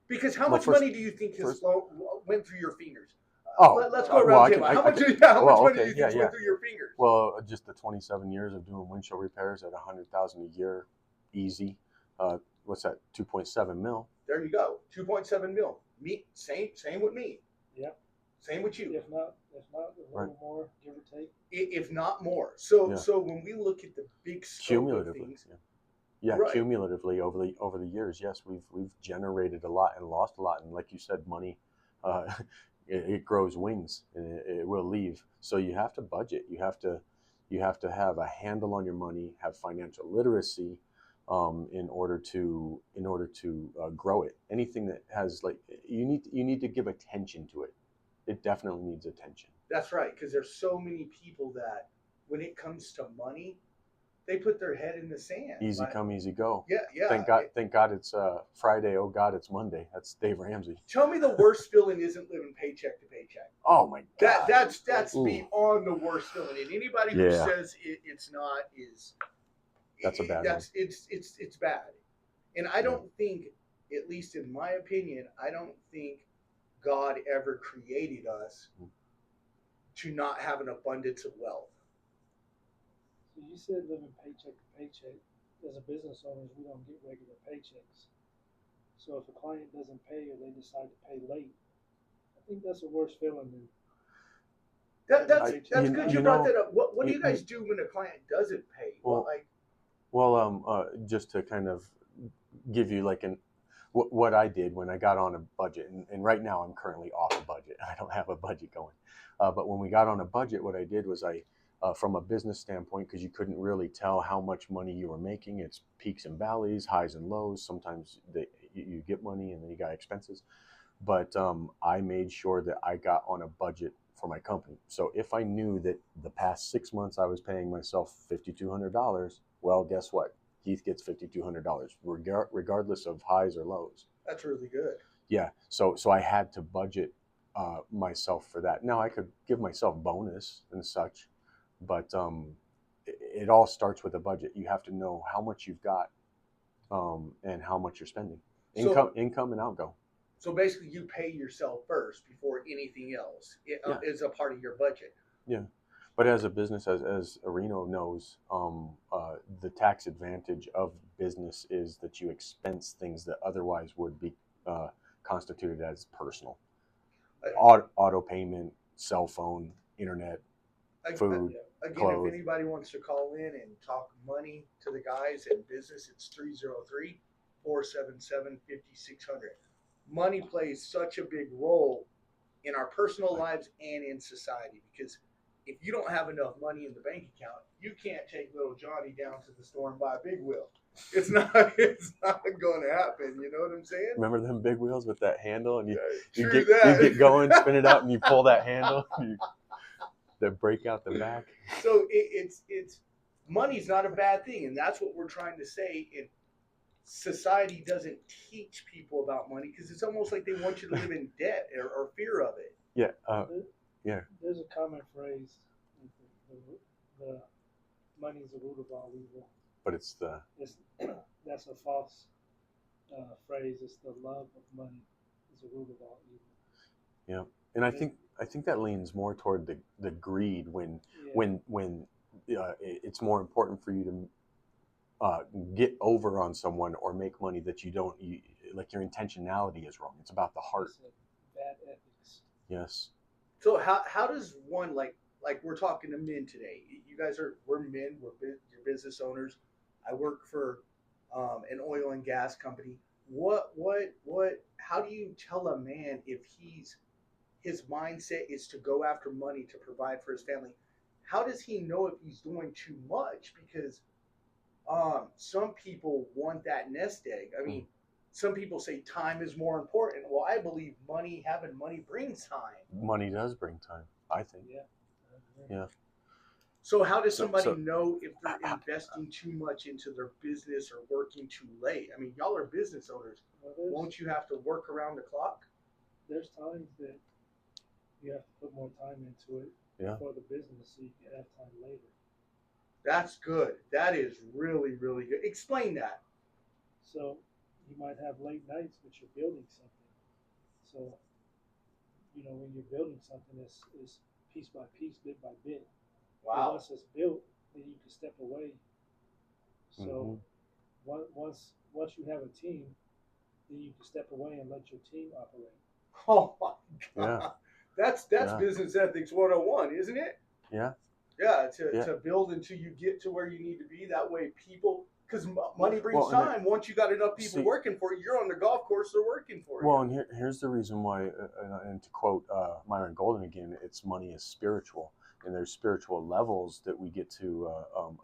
Because how Well, much first- money do you think went through your fingers? Oh, Let's go well, around I table. can- How I much, can- how much well, money do okay, you think yeah, went through your fingers? Well, just the 27 years of doing windshield repairs at 100,000 a year, easy. What's that? 2.7 mil. There you go. 2.7 mil. Me, same with me. Yep. Same with you. If not a little Right. more, give or take. If not more. So Yeah. so when we look at the big scope of Cumulatively. things, Yeah, Right. cumulatively over the years, yes, we've generated a lot and lost a lot. And like you said, money, it grows wings and it will leave. So you have to budget. You have to have a handle on your money, have financial literacy, in order to grow it. Anything that has you need to give attention to it. It definitely needs attention. that's right. Because there's so many people that when it comes to money, they put their head in the sand. Easy Like, come, easy go. Yeah. Thank God it's Friday. Oh God, it's Monday. That's Dave Ramsey. Tell me the worst feeling isn't living paycheck to paycheck. Oh my God. That's Ooh. beyond the worst feeling. And anybody who Yeah. says it's not is That's a bad one. It's bad. And I don't think, at least in my opinion, I don't think God ever created us to not have an abundance of wealth. So you said living paycheck to paycheck. As a business owners, we don't get regular paychecks. So if a client doesn't pay or they decide to pay late, I think that's a worse feeling than That's you good you brought know, that up. What do you you- guys do when a client doesn't pay? Well, like Well, just to kind of give you what I did when I got on a budget, and right now I'm currently off a budget. I don't have a budget going. But when we got on a budget, what I did was from a business standpoint, because you couldn't really tell how much money you were making. It's peaks and valleys, highs and lows. Sometimes you get money and then you got expenses. but I made sure that I got on a budget for my company. So if I knew that the past 6 months I was paying myself $5,200, well, guess what? Heath gets $5,200, regardless of highs or lows. That's really good. Yeah. So I had to budget myself for that. Now I could give myself bonus and such, but it all starts with a budget. You have to know how much you've got and how much you're spending. Income and outgo. So basically, you pay yourself first before anything else Yeah. is a part of your budget. Yeah. But as a business, as Areno knows, the tax advantage of business is that you expense things that otherwise would be constituted as personal. Auto payment, cell phone, internet, food, Again, clothes. if anybody wants to call in and talk money to the guys in business, it's 303-477-5600. Money plays such a big role in our personal lives and in society, because if you don't have enough money in the bank account, you can't take little Johnny down to the store and buy a big wheel. It's not going to happen. You know what I'm saying? Remember them big wheels with that handle, and you True get that. you get going, spin it out, and you pull that handle. That break out the back. So it's money's not a bad thing, and that's what we're trying to say. And society doesn't teach people about money because it's almost like they want you to live in debt or fear of it. Yeah. There's a common phrase: the money's the root of all evil. But it's that's a false phrase. It's the love of money is the root of all evil. Yeah, and I think that leans more toward the greed when it's more important for you to get over on someone or make money that like your intentionality is wrong. It's about the heart. Bad ethics. Yes. So how does one like we're talking to men today? You guys we're men. You're business owners. I work for an oil and gas company. How do you tell a man if his mindset is to go after money to provide for his family? How does he know if he's doing too much? Because some people want that nest egg. I mean, some people say time is more important. Well, I believe having money brings time. Money does bring time, I think. Yeah. So how does somebody know if they're investing too much into their business or working too late? I mean, y'all are business owners. Won't you have to work around the clock? There's times that you have to put more time into it for the business so you can have time later. That's good. That is really, really good. Explain that. So you might have late nights, but you're building something. So, when you're building something, it's piece by piece, bit by bit. Wow. And once it's built, then you can step away. So once you have a team, then you can step away and let your team operate. Oh my God. Yeah. That's business ethics 101, isn't it? Yeah. Yeah, to build until you get to where you need to be. That way people, because money brings time. Once you got enough people working for you, you're on the golf course, they're working for you. Well, and here's the reason why, and to quote Myron Golden again, it's money is spiritual. And there's spiritual levels that we get to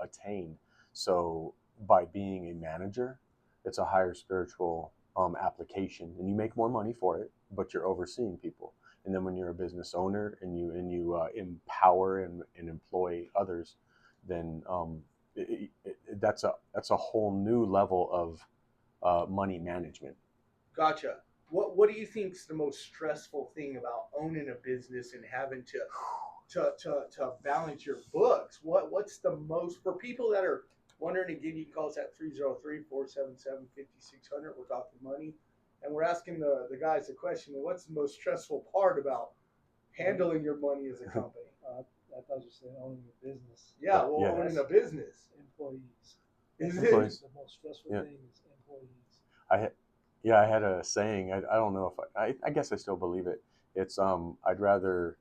attain. So by being a manager, it's a higher spiritual application, and you make more money for it, but you're overseeing people. And then when you're a business owner and you empower and employ others, then that's a whole new level of money management. Gotcha. What do you think is the most stressful thing about owning a business and having to balance your books? What's the most, for people that are wondering? Again, you can call us at 303-477-5600. We're talking money, and we're asking the guys the question: what's the most stressful part about handling your money as a company? I thought you said owning a business. Yeah, owning a business. Employees. Is the most stressful thing is employees. I had a saying. I don't know if I guess I still believe it. It's I'd rather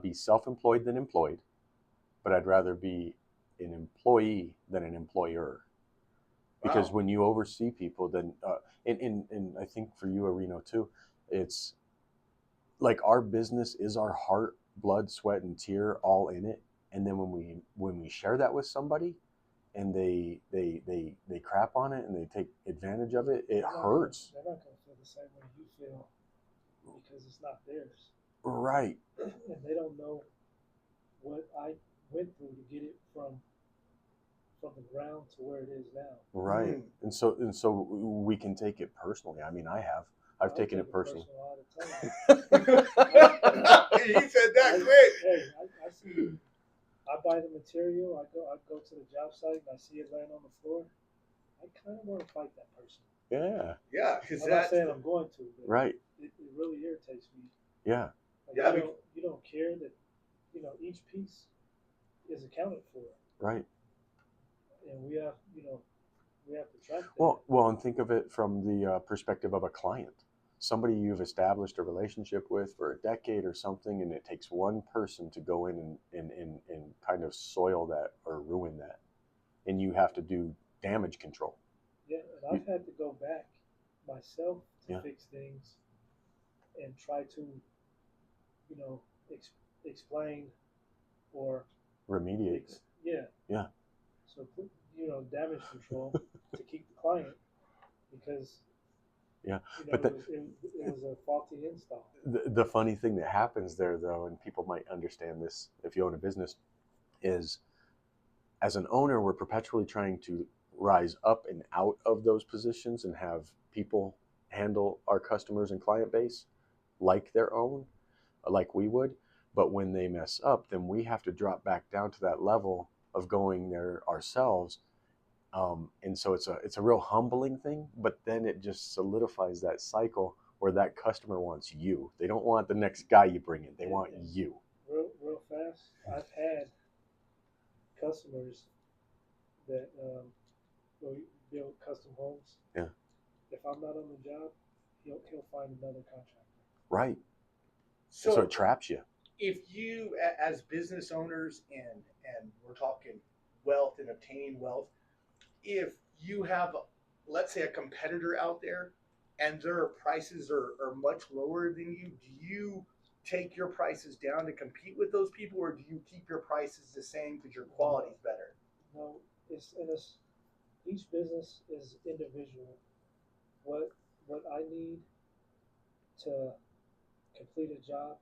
be self-employed than employed, but I'd rather be an employee than an employer. Because when you oversee people, then and I think for you, Areno, too, it's like our business is our heart, blood, sweat, and tear all in it. And then when we share that with somebody, and they crap on it and they take advantage of it, it hurts. They're not going to feel the same way you feel because it's not theirs, Right. and they don't know what I went through to get it from the ground to where it is now. Right. And so we can take it personally. I mean, I've taken it personally. All the time. He said that quick. Hey, I see. I buy the material. I go to the job site and I see it laying on the floor. I kind of want to fight that person. Yeah. Yeah, because I'm not that's saying I'm going to, but Right. it really irritates me. Yeah. Like, Yeah, you don't care that each piece is accounted for, Right. and we have to track that. Well, and think of it from the perspective of a client, somebody you've established a relationship with for a decade or something, and it takes one person to go in and kind of soil that or ruin that, and you have to do damage control. Yeah, and I've had to go back myself to Yeah. fix things and try to, explain or Remediate. Yeah. So damage control to keep the client because Yeah, but but it was a faulty install. the funny thing that happens there, though, and people might understand this if you own a business, is as an owner, we're perpetually trying to rise up and out of those positions and have people handle our customers and client base like their own, like we would. But when they mess up, then we have to drop back down to that level of going there ourselves. And so it's a real humbling thing, but then it just solidifies that cycle where that customer wants you. They don't want the next guy you bring in. They want you. Real fast. I've had customers that build custom homes. Yeah. If I'm not on the job, he'll find another contractor. Right. so. So it traps you. If you, as business owners, and we're talking wealth and obtaining wealth, if you have, let's say, a competitor out there and their prices are much lower than you, do you take your prices down to compete with those people, or do you keep your prices the same because your quality's better? No, each business is individual. What I need to complete a job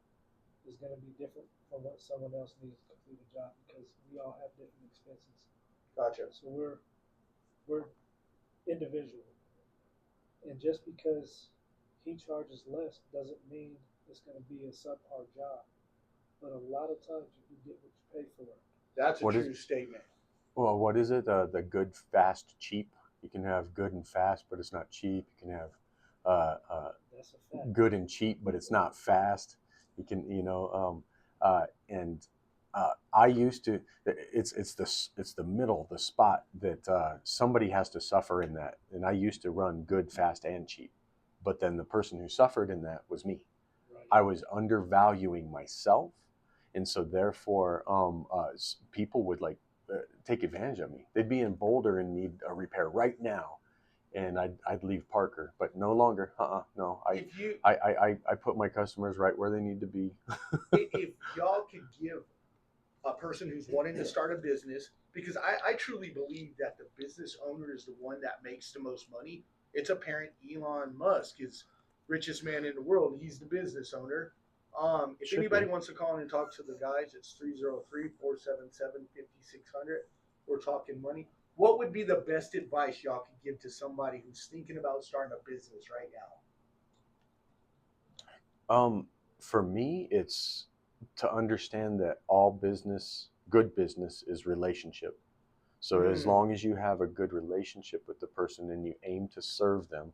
is going to be different from what someone else needs to complete a job because we all have different expenses. Gotcha. So we're individual, and just because he charges less doesn't mean it's going to be a subpar job. But a lot of times you can get what you pay for. That's a What true statement. Well, what is it? The good, fast, cheap. You can have good and fast, but it's not cheap. You can have That's a fact. good and cheap, but it's not fast. You can, and I used to. It's the middle, the spot that somebody has to suffer in that. And I used to run good, fast, and cheap, but then the person who suffered in that was me. Right. I was undervaluing myself, and so therefore, people would take advantage of me. They'd be in Boulder and need a repair right now, and I'd leave Parker, but no longer. No, I put my customers right where they need to be. If y'all could give a person who's wanting to start a business, because I truly believe that the business owner is the one that makes the most money. It's apparent Elon Musk is richest man in the world. He's the business owner. If Should anybody be. wants to call in and talk to the guys, it's 303-477-5600. We're talking money. What would be the best advice y'all could give to somebody who's thinking about starting a business right now? For me, it's to understand that all business, good business, is relationship. So as long as you have a good relationship with the person and you aim to serve them,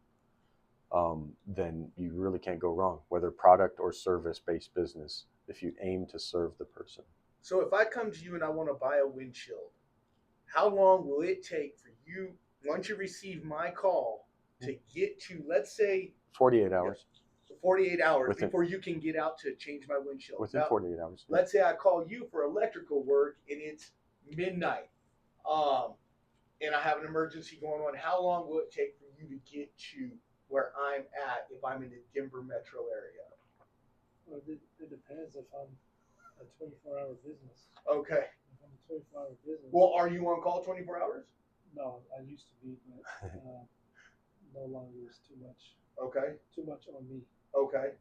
then you really can't go wrong, whether product or service-based business, if you aim to serve the person. So if I come to you and I want to buy a windshield, how long will it take for you, once you receive my call, to get to, let's say, 48 hours. 48 hours Within- before you can get out to change my windshield? Within Now, 48 hours. let's say I call you for electrical work and it's midnight, and I have an emergency going on. How long will it take for you to get to where I'm at if I'm in the Denver metro area? Well, it depends if I'm a 24-hour business. Okay. If I'm a 24-hour business. Well, are you on call 24 hours? No, I used to be, but no longer. It's too much. Okay. Too much on me. Okay.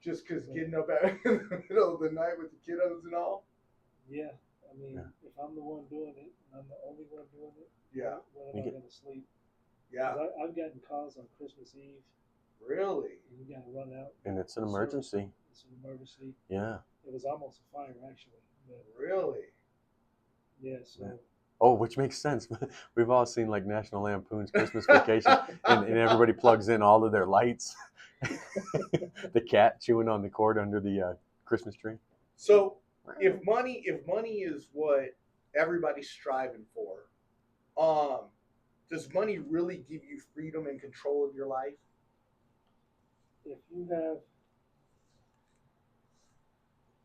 just because getting up at in the middle of the night with the kiddos and all. Yeah, I mean, Yeah. if I'm the one doing it, and I'm the only one doing it, Yeah. when am You I get- going to sleep? Yeah, 'Cause I've gotten calls on Christmas Eve, really. and you got to run out. And it's an So- emergency. It's an emergency. Yeah. It was almost a fire, actually. But Really? yeah, so Yeah. Oh, which makes sense. We've all seen like National Lampoon's Christmas Vacation, and everybody plugs in all of their lights. The cat chewing on the cord under the Christmas tree. So if money is what everybody's striving for, does money really give you freedom and control of your life? if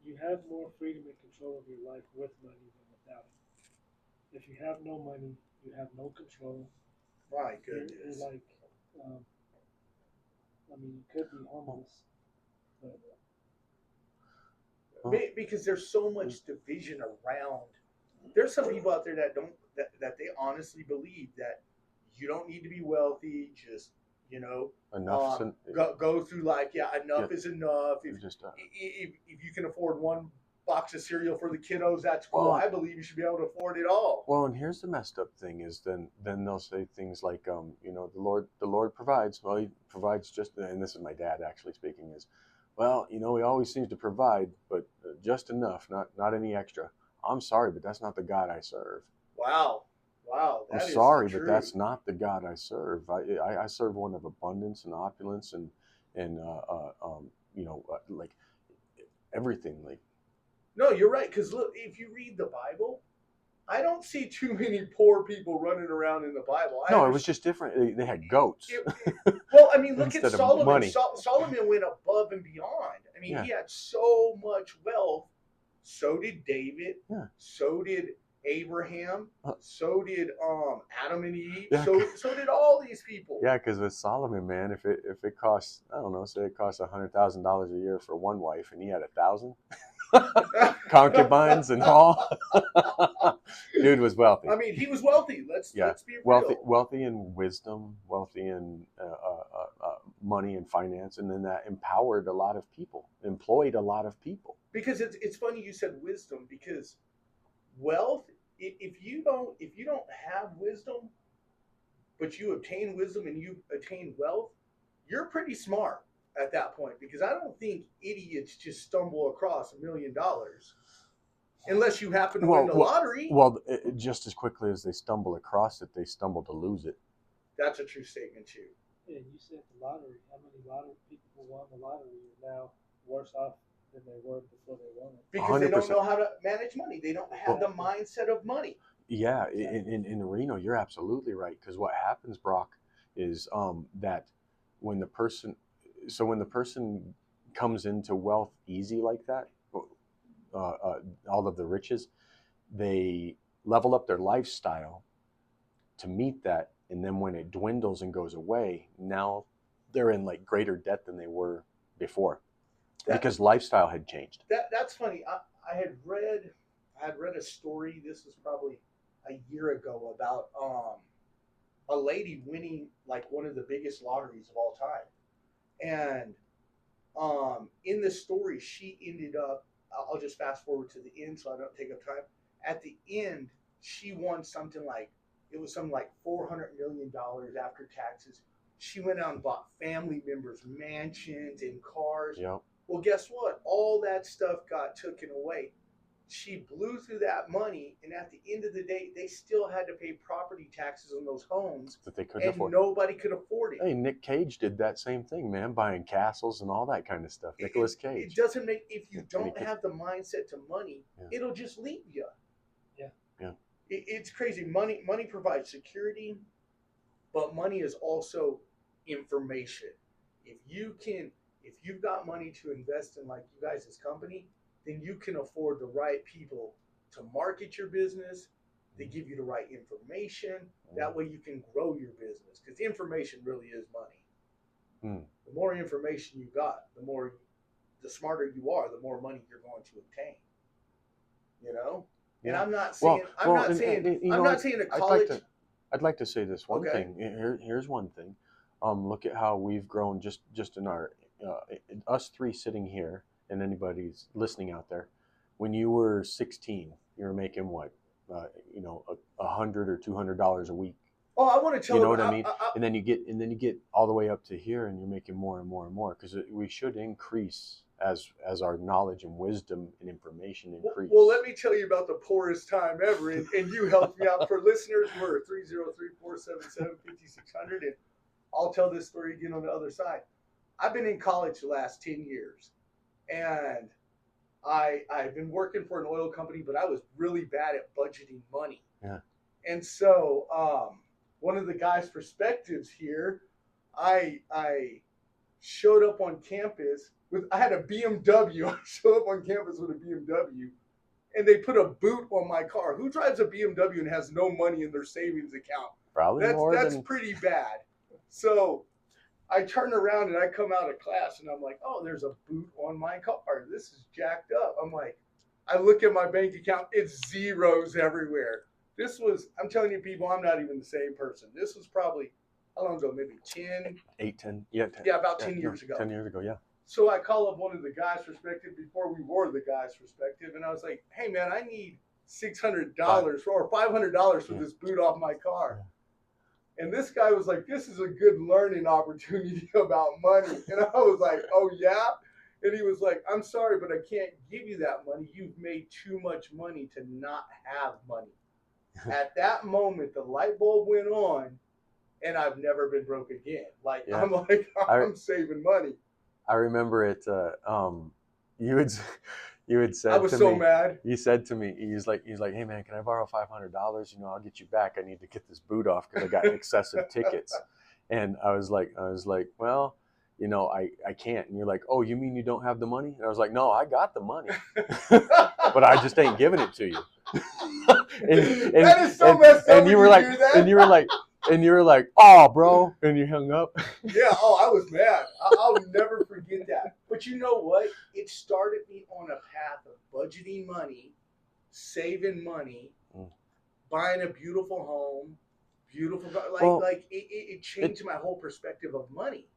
you have more freedom and control of your life with money than without it. If you have no money, you have no control. My You're goodness. like, I mean, you could be homeless, but Because there's so much division around. There's some people out there that don't that they honestly believe that you don't need to be wealthy. Just Enough. go through like enough is enough. If Just if you can afford one box of cereal for the kiddos, that's cool. Well, I believe you should be able to afford it all. well, and here's the messed up thing is then they'll say things like the Lord provides. Well, he provides just, and this is my dad actually speaking, is, well, he always seems to provide, but just enough, not any extra. I'm sorry, but that's not the God I serve. Wow. I'm that is sorry, the but that's truth. not the God I serve. I serve one of abundance and opulence and like everything. Like, No, you're right. Because look, if you read the Bible, I don't see too many poor people running around in the Bible. no, it was just different. They had goats. Well, I mean, look at Instead of Solomon. money. Solomon went above and beyond. I mean, Yeah. he had so much wealth. So did David. Yeah. So did Abraham. So did Adam and Eve. Yeah. So did all these people. Yeah, because with Solomon, man, if it costs, I don't know, say it costs $100,000 a year for one wife, and he had 1,000 concubines and all, dude was wealthy. I mean, he was wealthy. Let's be wealthy, real. wealthy in wisdom, wealthy in money and finance, and then that empowered a lot of people, employed a lot of people. Because it's funny you said wisdom, because wealth, if you don't have wisdom, but you obtain wisdom and you attain wealth, you're pretty smart at that point, because I don't think idiots just stumble across $1 million unless you happen to win the lottery. Well, just as quickly as they stumble across it, they stumble to lose it. That's a true statement too. yeah, you said the lottery. How many lottery people who won the lottery are now worse off than they were before they won it? Because they 100%. don't know how to manage money. They don't have the mindset of money. Yeah, in Reno, you're absolutely right. Because what happens, Brock, is that when the person comes into wealth easy like that, all of the riches, they level up their lifestyle to meet that, and then when it dwindles and goes away, now they're in like greater debt than they were before, because lifestyle had changed. That's funny. I had read a story. This was probably a year ago about a lady winning like one of the biggest lotteries of all time, and in this story, she ended up. I'll just fast forward to the end so I don't take up time. At the end, she won something like $400 million after taxes. She went out and bought family members mansions and cars. Yep. Well, guess what? All that stuff got taken away. She blew through that money, and at the end of the day, they still had to pay property taxes on those homes that they couldn't afford. Nobody could afford it. Hey, Nick Cage did that same thing, man, buying castles and all that kind of stuff. Nicolas Cage. It doesn't make, if you don't have the mindset to money, it'll just leave you. Yeah. It's crazy. Money provides security, but money is also information. If you've got money to invest in, like you guys' company, then you can afford the right people to market your business. They give you the right information. That way you can grow your business, because information really is money. The more information you got, the smarter you are, the more money you're going to obtain. And I'm not saying a college. I'd like to say this one Okay. thing. Here's one thing. Look at how we've grown just in our us three sitting here, and anybody's listening out there, when you were 16, you were making what, $100 or $200 a week. Oh, I want to tell You know him. what I mean? And then you get all the way up to here, and you're making more and more and more, because we should increase as our knowledge and wisdom and information increase. Well, let me tell you about the poorest time ever, and you helped me out. For listeners, we're 303-477-5600, and I'll tell this story again on the other side. I've been in college the last 10 years, and I've been working for an oil company, but I was really bad at budgeting money. Yeah. And so one of the guys' perspectives here, I showed up on campus I had a BMW. I showed up on campus with a BMW, and they put a boot on my car. Who drives a BMW and has no money in their savings account? Probably That's pretty bad. So I turn around and I come out of class and I'm like, oh, there's a boot on my car. This is jacked up. I'm like, I look at my bank account, it's zeros everywhere. I'm telling you people, I'm not even the same person. This was probably, how long ago? Maybe 10? 10. Yeah, 10. Yeah, about 10 years ago. 10 years ago, yeah. So I call up one of the guys' perspective before we wore the guys' perspective, and I was like, hey, man, I need $600 or $500 for this boot off my car. And this guy was like, this is a good learning opportunity about money. And I was like, oh, yeah? And he was like, I'm sorry, but I can't give you that money. You've made too much money to not have money. At that moment, the light bulb went on, and I've never been broke again. I'm saving money. I remember it. You had said I was to so me, mad. He said to me, he's like, hey man, can I borrow $500? I'll get you back. I need to get this boot off because I got excessive tickets. And I was like, well, I can't. And you're like, oh, you mean you don't have the money? And I was like, no, I got the money, but I just ain't giving it to you. That is so messed up. And you were like, and you were like, oh, bro, and you hung up. Yeah, I was mad. I'll never forget that. But you know what? It started me on a path of budgeting money, saving money, buying a beautiful home, it changed my whole perspective of money.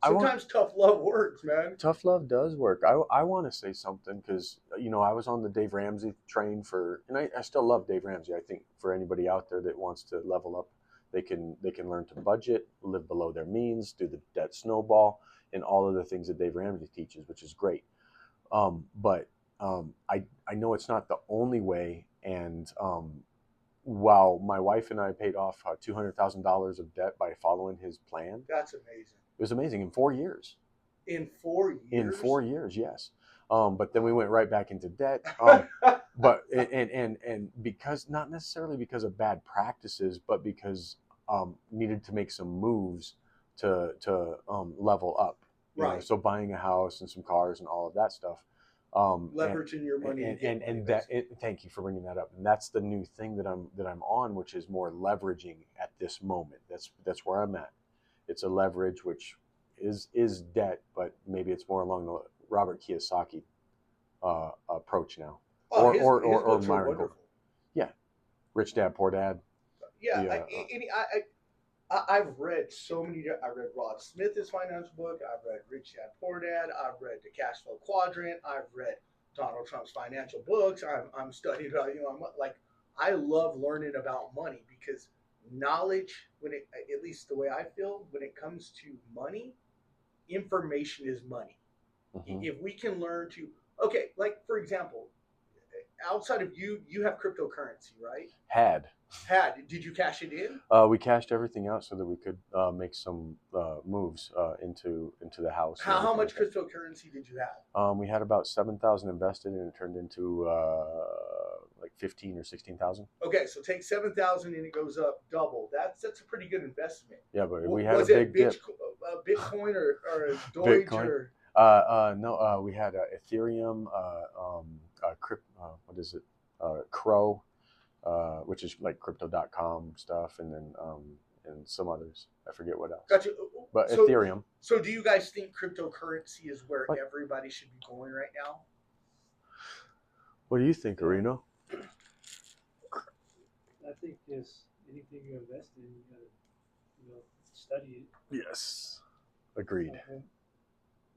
Sometimes tough love works, man. Tough love does work. I want to say something because, I was on the Dave Ramsey train and I still love Dave Ramsey. I think for anybody out there that wants to level up, they can learn to budget, live below their means, do the debt snowball, and all of the things that Dave Ramsey teaches, which is great. But I know it's not the only way. And while my wife and I paid off $200,000 of debt by following his plan, that's amazing. It was amazing in 4 years. In 4 years. In 4 years, yes. But then we went right back into debt. But and because not necessarily because of bad practices, but because needed to make some moves to level up. Right. So buying a house and some cars and all of that stuff. Leveraging your money. And thank you for bringing that up. And that's the new thing that I'm on, which is more leveraging at this moment. That's where I'm at. It's a leverage, which is debt, but maybe it's more along the Robert Kiyosaki approach now. Oh, his books are Myron Golden. Yeah, Rich Dad Poor Dad. Yeah, I've read so many. I read Rod Smith's financial book. I've read Rich Dad Poor Dad. I've read The Cash Flow Quadrant. I've read Donald Trump's financial books. I'm studying about I love learning about money because knowledge, at least the way I feel, when it comes to money, information is money. Mm-hmm. If we can learn to, for example, outside of you have cryptocurrency, right? Had. Did you cash it in? We cashed everything out so that we could make some moves into the house. How much cryptocurrency did you have? We had about 7,000 invested, and it turned into like 15 or 16,000. Okay, so take 7,000 and it goes up double. That's a pretty good investment. Yeah, but we had a big dip. Bitcoin or Doge Bitcoin. No, we had Ethereum, what is it? Crow, which is like crypto.com stuff, and then and some others. I forget what else. Gotcha. But Ethereum. So do you guys think cryptocurrency is where everybody should be going right now? What do you think, Arino? I think anything you invest in, you gotta, study it. Yes, agreed.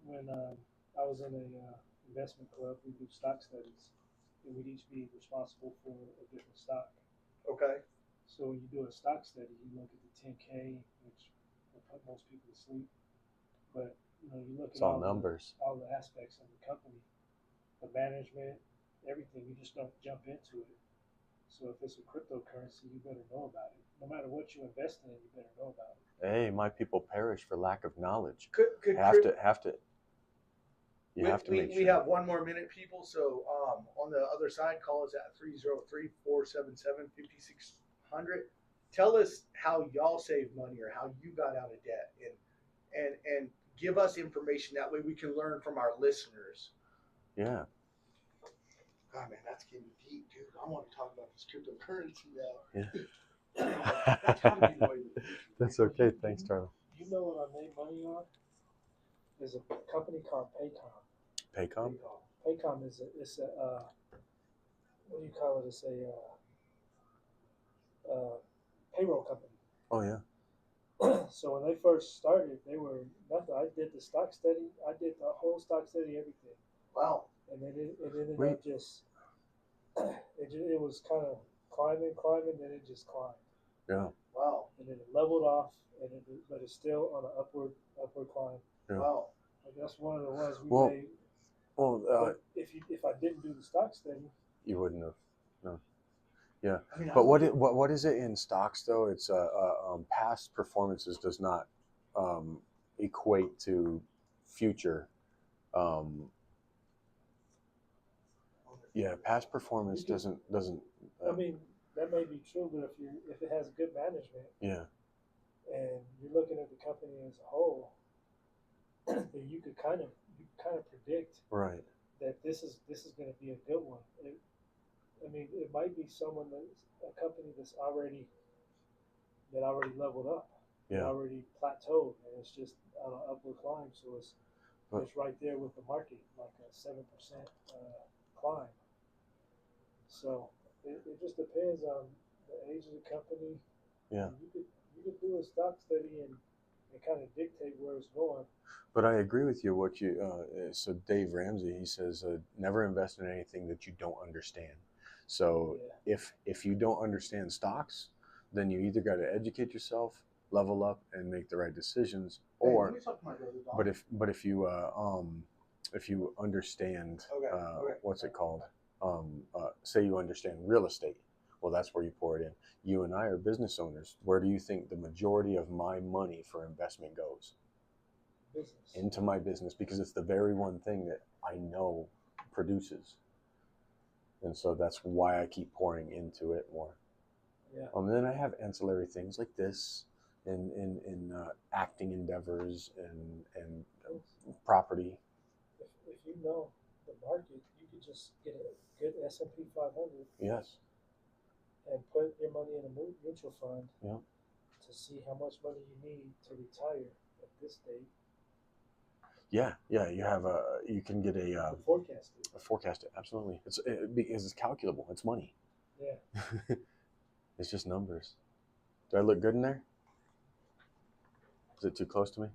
when I was in a investment club, we do stock studies, and we'd each be responsible for a different stock. Okay. So when you do a stock study, you look at the 10K, which will put most people to sleep. But you look It's at all numbers. all the aspects of the company, the management, everything. You just don't jump into it. So if it's a cryptocurrency, you better know about it. No matter what you invest in, you better know about it. Hey, my people perish for lack of knowledge. Could have to make sure. We have one more minute, people. So on the other side, call us at 303-477-5600. Tell us how y'all save money or how you got out of debt, and give us information. That way we can learn from our listeners. Yeah. God, man, that's getting deep, dude. I want to talk about this cryptocurrency now. Yeah. That's gotta be the way to do it. That's okay. Thanks, Charlie. You know what I made money on? There's a company called Paycom. Paycom? Paycom is a what do you call it? It's a payroll company. Oh yeah. So when they first started, they were nothing. I did the stock study. I did the whole stock study, everything. Wow. And then it ended Wait. up just it was kind of climbing, then it just climbed. Yeah. Wow. And then it leveled off, but it's still on an upward climb. Yeah. Wow. Like that's one of the ones we Well, made. Well, But if I didn't do the stock study, you wouldn't have. No. Yeah. I mean, But what is it in stocks though? It's past performances does not equate to future. Yeah, past performance doesn't. I mean, that may be true, but if it has good management Yeah. and you're looking at the company as a whole, then you could kind of predict Right. that this is going to be a good one. It might be someone a company that's already leveled up, Yeah. already plateaued, and it's just on an upward climb. So it's right there with the market, like a 7% climb. So it just depends on the age of the company. Yeah. You could do a stock study and kind of dictate where it's going. But I agree with you. So Dave Ramsey, he says, never invest in anything that you don't understand. So if you don't understand stocks, then you either got to educate yourself, level up, and make the right decisions, or but if you understand what's it called, say you understand real estate, well, that's where you pour it in. You and I are business owners. Where do you think the majority of my money for investment goes? Business. Into my business, because it's the very one thing that I know produces. And so that's why I keep pouring into it more. Yeah. Then I have ancillary things like this, in acting endeavors and property. If you know the market, you could just get a good S&P 500. Yes. And put your money in a mutual fund. Yeah. To see how much money you need to retire at this date. Yeah. You can get a forecast it. Absolutely. Because it's calculable. It's money. Yeah. It's just numbers. Do I look good in there? Is it too close to me?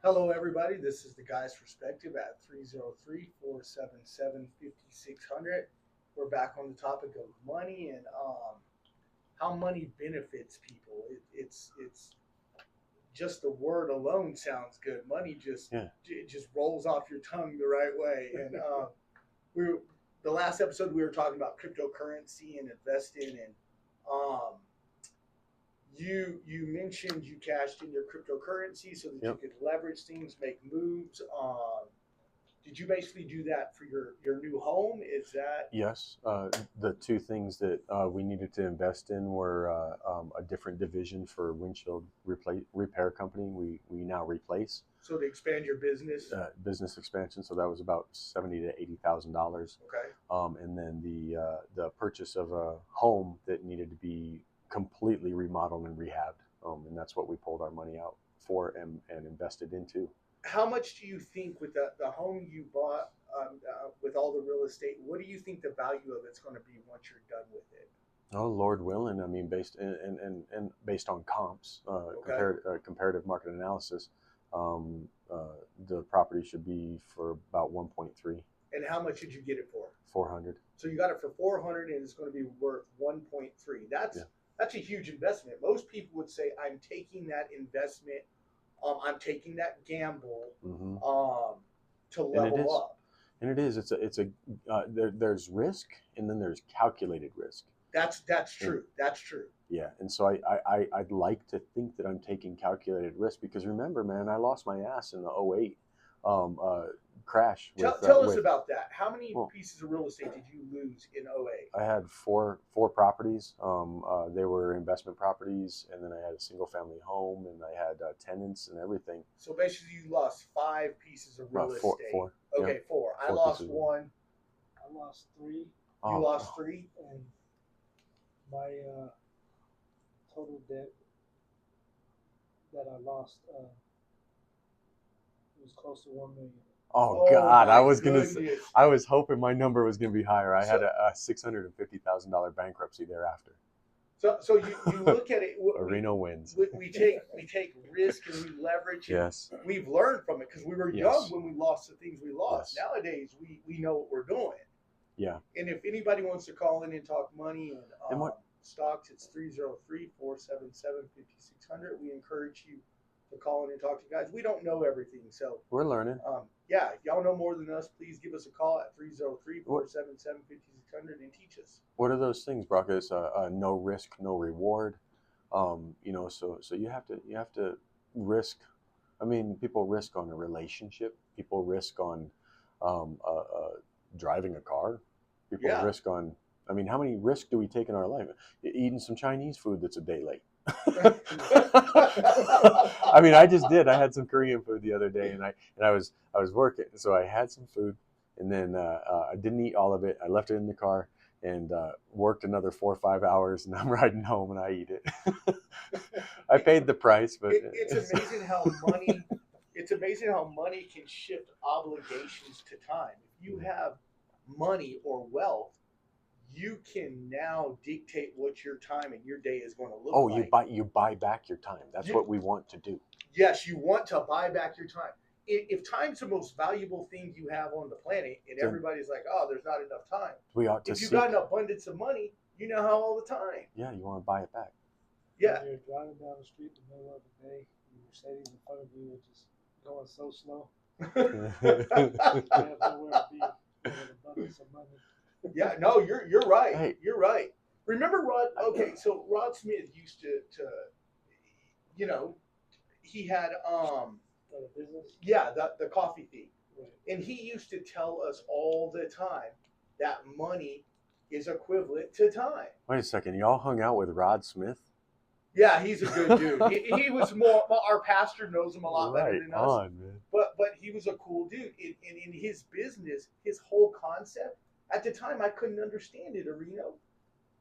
Hello, everybody. This is the Guy's Perspective at 303-477-5600. We're back on the topic of money and how money benefits people. It's just the word alone sounds good. Money it just rolls off your tongue the right way. And the last episode we were talking about cryptocurrency and investing, and you mentioned you cashed in your cryptocurrency so that you could leverage things, make moves. Did you basically do that for your new home? Is that? Yes. The two things that we needed to invest in were a different division for windshield repair company. We now replace. So to expand your business. Business expansion. So that was about $70,000 to $80,000. Okay. And then the purchase of a home that needed to be completely remodeled and rehabbed. And that's what we pulled our money out for and invested into. How much do you think with the home you bought with all the real estate? What do you think the value of it's going to be once you're done with it? Oh, Lord willing, I mean, based and based on comps, comparative market analysis, the property should be for about 1.3. And how much did you get it for? 400. So you got it for 400, and it's going to be worth 1.3. That's a huge investment. Most people would say, "I'm taking that investment. I'm taking that gamble to level up." And it is. There's risk, and then there's calculated risk. That's true. That's true. Yeah, and so I'd like to think that I'm taking calculated risk, because remember, man, I lost my ass in the 2008 crash. Tell us about that. How many pieces of real estate did you lose in 2008? I had four properties. They were investment properties, and then I had a single family home, and I had tenants and everything. So basically, you lost 5 pieces of real estate. Four. Okay, yeah. 4. I lost 1. I lost 3. You lost 3, and my total debt that I lost was close to $1 million. Oh God! I was I was hoping my number was gonna be higher. I had a $650,000 bankruptcy thereafter. So you look at it. Reno wins. We take risk and we leverage. Yes. We've learned from it because we were young when we lost the things we lost. Yes. Nowadays we know what we're doing. Yeah. And if anybody wants to call in and talk money and stocks, it's 303-477-5600. We encourage you to call in and talk to you guys. We don't know everything, so we're learning. Yeah, y'all know more than us. Please give us a call at 303-477-5600 and teach us. What are those things, Brock? It's no risk, no reward. So you have to risk. I mean, people risk on a relationship. People risk on driving a car. People risk on. I mean, how many risks do we take in our life? Eating some Chinese food that's a day late. I mean, I just did. I had some Korean food the other day, and I was working, so I had some food, and then I didn't eat all of it. I left it in the car and worked another 4 or 5 hours, and I'm riding home and I eat it. I paid the price, but it's amazing how money. It's amazing how money can shift obligations to time. If you have money or wealth, you can now dictate what your time and your day is going to look like. You buy back your time. That's what we want to do. Yes, you want to buy back your time. If time's the most valuable thing you have on the planet, and everybody's like, "Oh, there's not enough time." We ought to. If you've got an abundance of money, you now have all the time. Yeah, you want to buy it back. Yeah. When you're driving down the street in the middle of the day, the Mercedes in front of you is just going so slow. You have nowhere to be with an abundance of money. Yeah, no, you're right. Hey. You're right. Remember Rod? Okay, so Rod Smith used to he had The business. Yeah, the coffee thing, Right. and he used to tell us all the time that money is equivalent to time. Wait a second, y'all hung out with Rod Smith? Yeah, he's a good dude. he was more. Our pastor knows him a lot better than us. Man. But he was a cool dude. In his business, his whole concept. At the time, I couldn't understand it, Areno.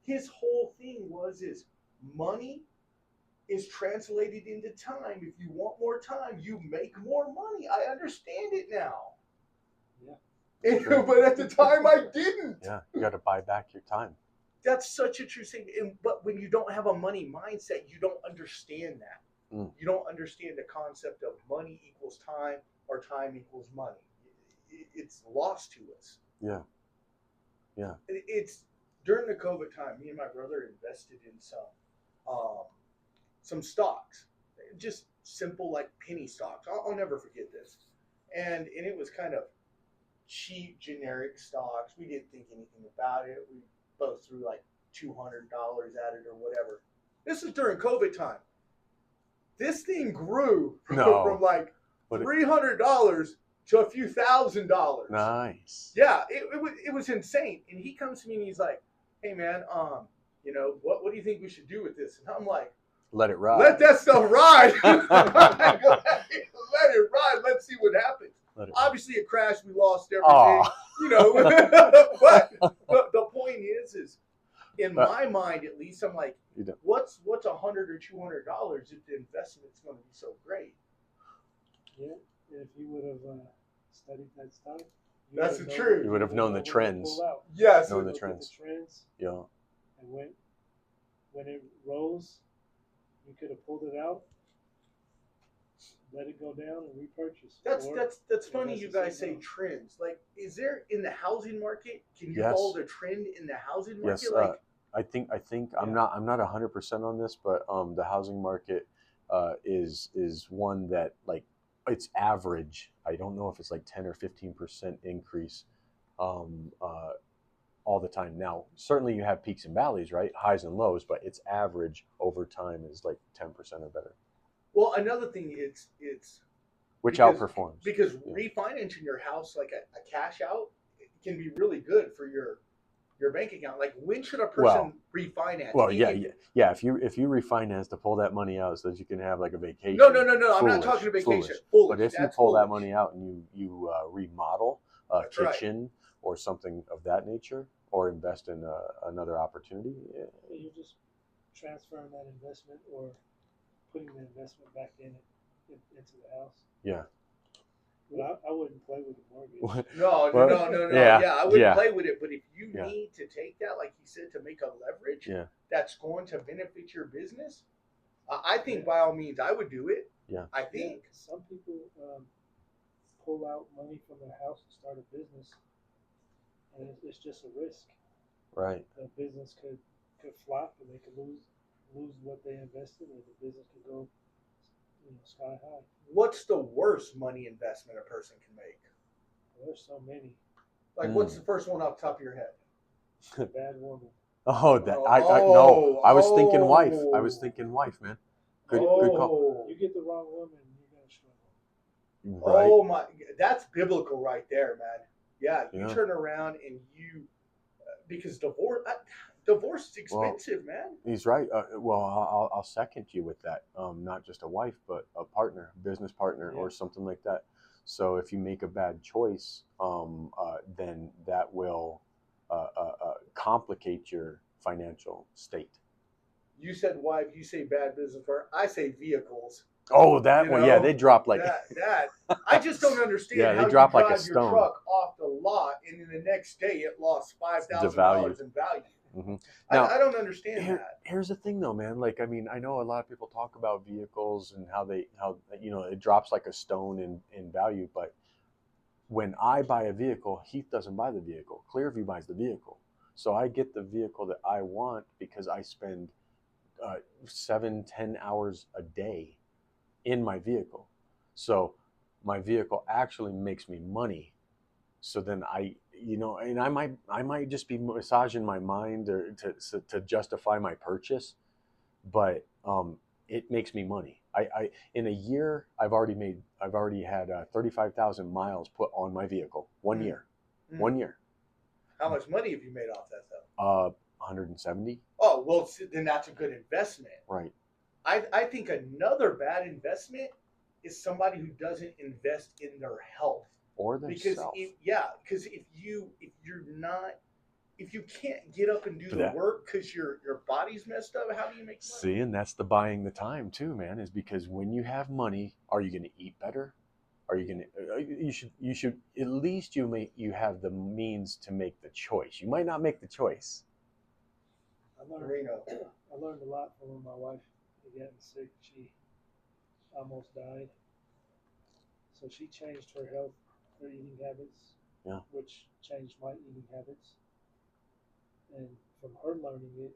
His whole thing is money is translated into time. If you want more time, you make more money. I understand it now. Yeah. But at the time, I didn't. Yeah, you got to buy back your time. That's such a true thing. But when you don't have a money mindset, you don't understand that. You don't understand the concept of money equals time or time equals money. It's lost to us. Yeah. Yeah. It's during the COVID time. Me and my brother invested in some stocks, just simple like penny stocks. I'll never forget this, and it was kind of cheap, generic stocks. We didn't think anything about it. We both threw like $200 at it or whatever. This is during COVID time. This thing grew from like $300 to a few $1,000s. Nice. Yeah, it was insane. And he comes to me and he's like, "Hey man, what do you think we should do with this?" And I'm like, let it ride. Let that stuff ride. Let it ride. Let's see what happens. Obviously, it crashed. We lost everything. But the point is in But- my mind, at least, I'm like, You don't. what's $100 or $200 if the investment's going to be so great? Yeah, if you would have studied that stuff, That's would've the known- truth. You would have known the when to trends. pull out. Yes. Know the Look at trends. The trends, Yeah. and when it rose, you could have pulled it out, let it go down, and repurchase. That's Or- that's funny. invest You in guys say something else. trends. Like, is there in the housing market? Can you Yes. follow the trend in the housing market? Yes. Like, I think I'm Yeah. not 100% on this, but the housing market is one that, like, it's average. I don't know if it's like 10 or 15% increase all the time. Now, certainly you have peaks and valleys, right? Highs and lows, but its average over time is like 10% or better, well, another thing, it's which Because- outperforms. because Yeah. refinancing your house, like a cash out, it can be really good for your bank account. Like, when should a person refinance? Well, yeah. If you refinance to pull that money out so that you can have like a vacation. No. I'm not foolish, talking to vacation. foolish. Foolish. But if you That's pull that foolish. money out and you remodel a That's right. kitchen or something of that nature, or invest in another opportunity, You're just transferring that investment or putting the investment back into the house. yeah. But I wouldn't play with the mortgage. No. Yeah, Yeah, I wouldn't yeah. play with it. But if you Yeah. need to take that, like you said, to make a leverage Yeah. that's going to benefit your business, I think by all means I would do it. Yeah. I think. Some people pull out money from their house to start a business, and it's just a risk. Right. The business could flop, and they could lose what they invested, and the business could go, sky high. What's the worst money investment a person can make? Well, there's so many. Like, what's the first one off the top of your head? A bad woman. Oh, that I no. I was thinking wife. I was Oh. thinking wife, man. Good call. You get the wrong woman, you're gonna struggle. Right. Oh my, that's biblical right there, man. Yeah, you Yeah. turn around and because divorce is expensive, man. He's right. Well, I'll second you with that. Not just a wife, but a partner, business partner, or something like that. So if you make a bad choice, then that will complicate your financial state. You said wife, you say bad business partner. I say vehicles. Oh, that You one. Yeah, know, they drop like that. I just don't understand Yeah, they how drop you like a drive your stone. truck off the lot and then the next day it lost $5,000 in value. Mhm. Now, I don't understand that. Here's the thing, though, man. Like, I mean, I know a lot of people talk about vehicles and how it drops like a stone in value. But when I buy a vehicle, Heath doesn't buy the vehicle. Clearview buys the vehicle. So I get the vehicle that I want because I spend 7-10 hours a day in my vehicle. So my vehicle actually makes me money. So then and I might just be massaging my mind or to justify my purchase, but it makes me money. I in a year I've already had 35,000 miles put on my vehicle. 1 year. Mm. 1 year. How much money have you made off that stuff? 170. Oh, well, then that's a good investment. Right. I think another bad investment is somebody who doesn't invest in their health. Or Because themselves. if you can't get up and do the work because your body's messed up, how do you make money? See, and that's the buying the time too, man. Is because when you have money, are you going to eat better? Are you going to? You should at least you have the means to make the choice. You might not make the choice. I learned a lot from when my wife was getting sick. She almost died. So she changed her eating habits, which changed my eating habits. And from her learning it,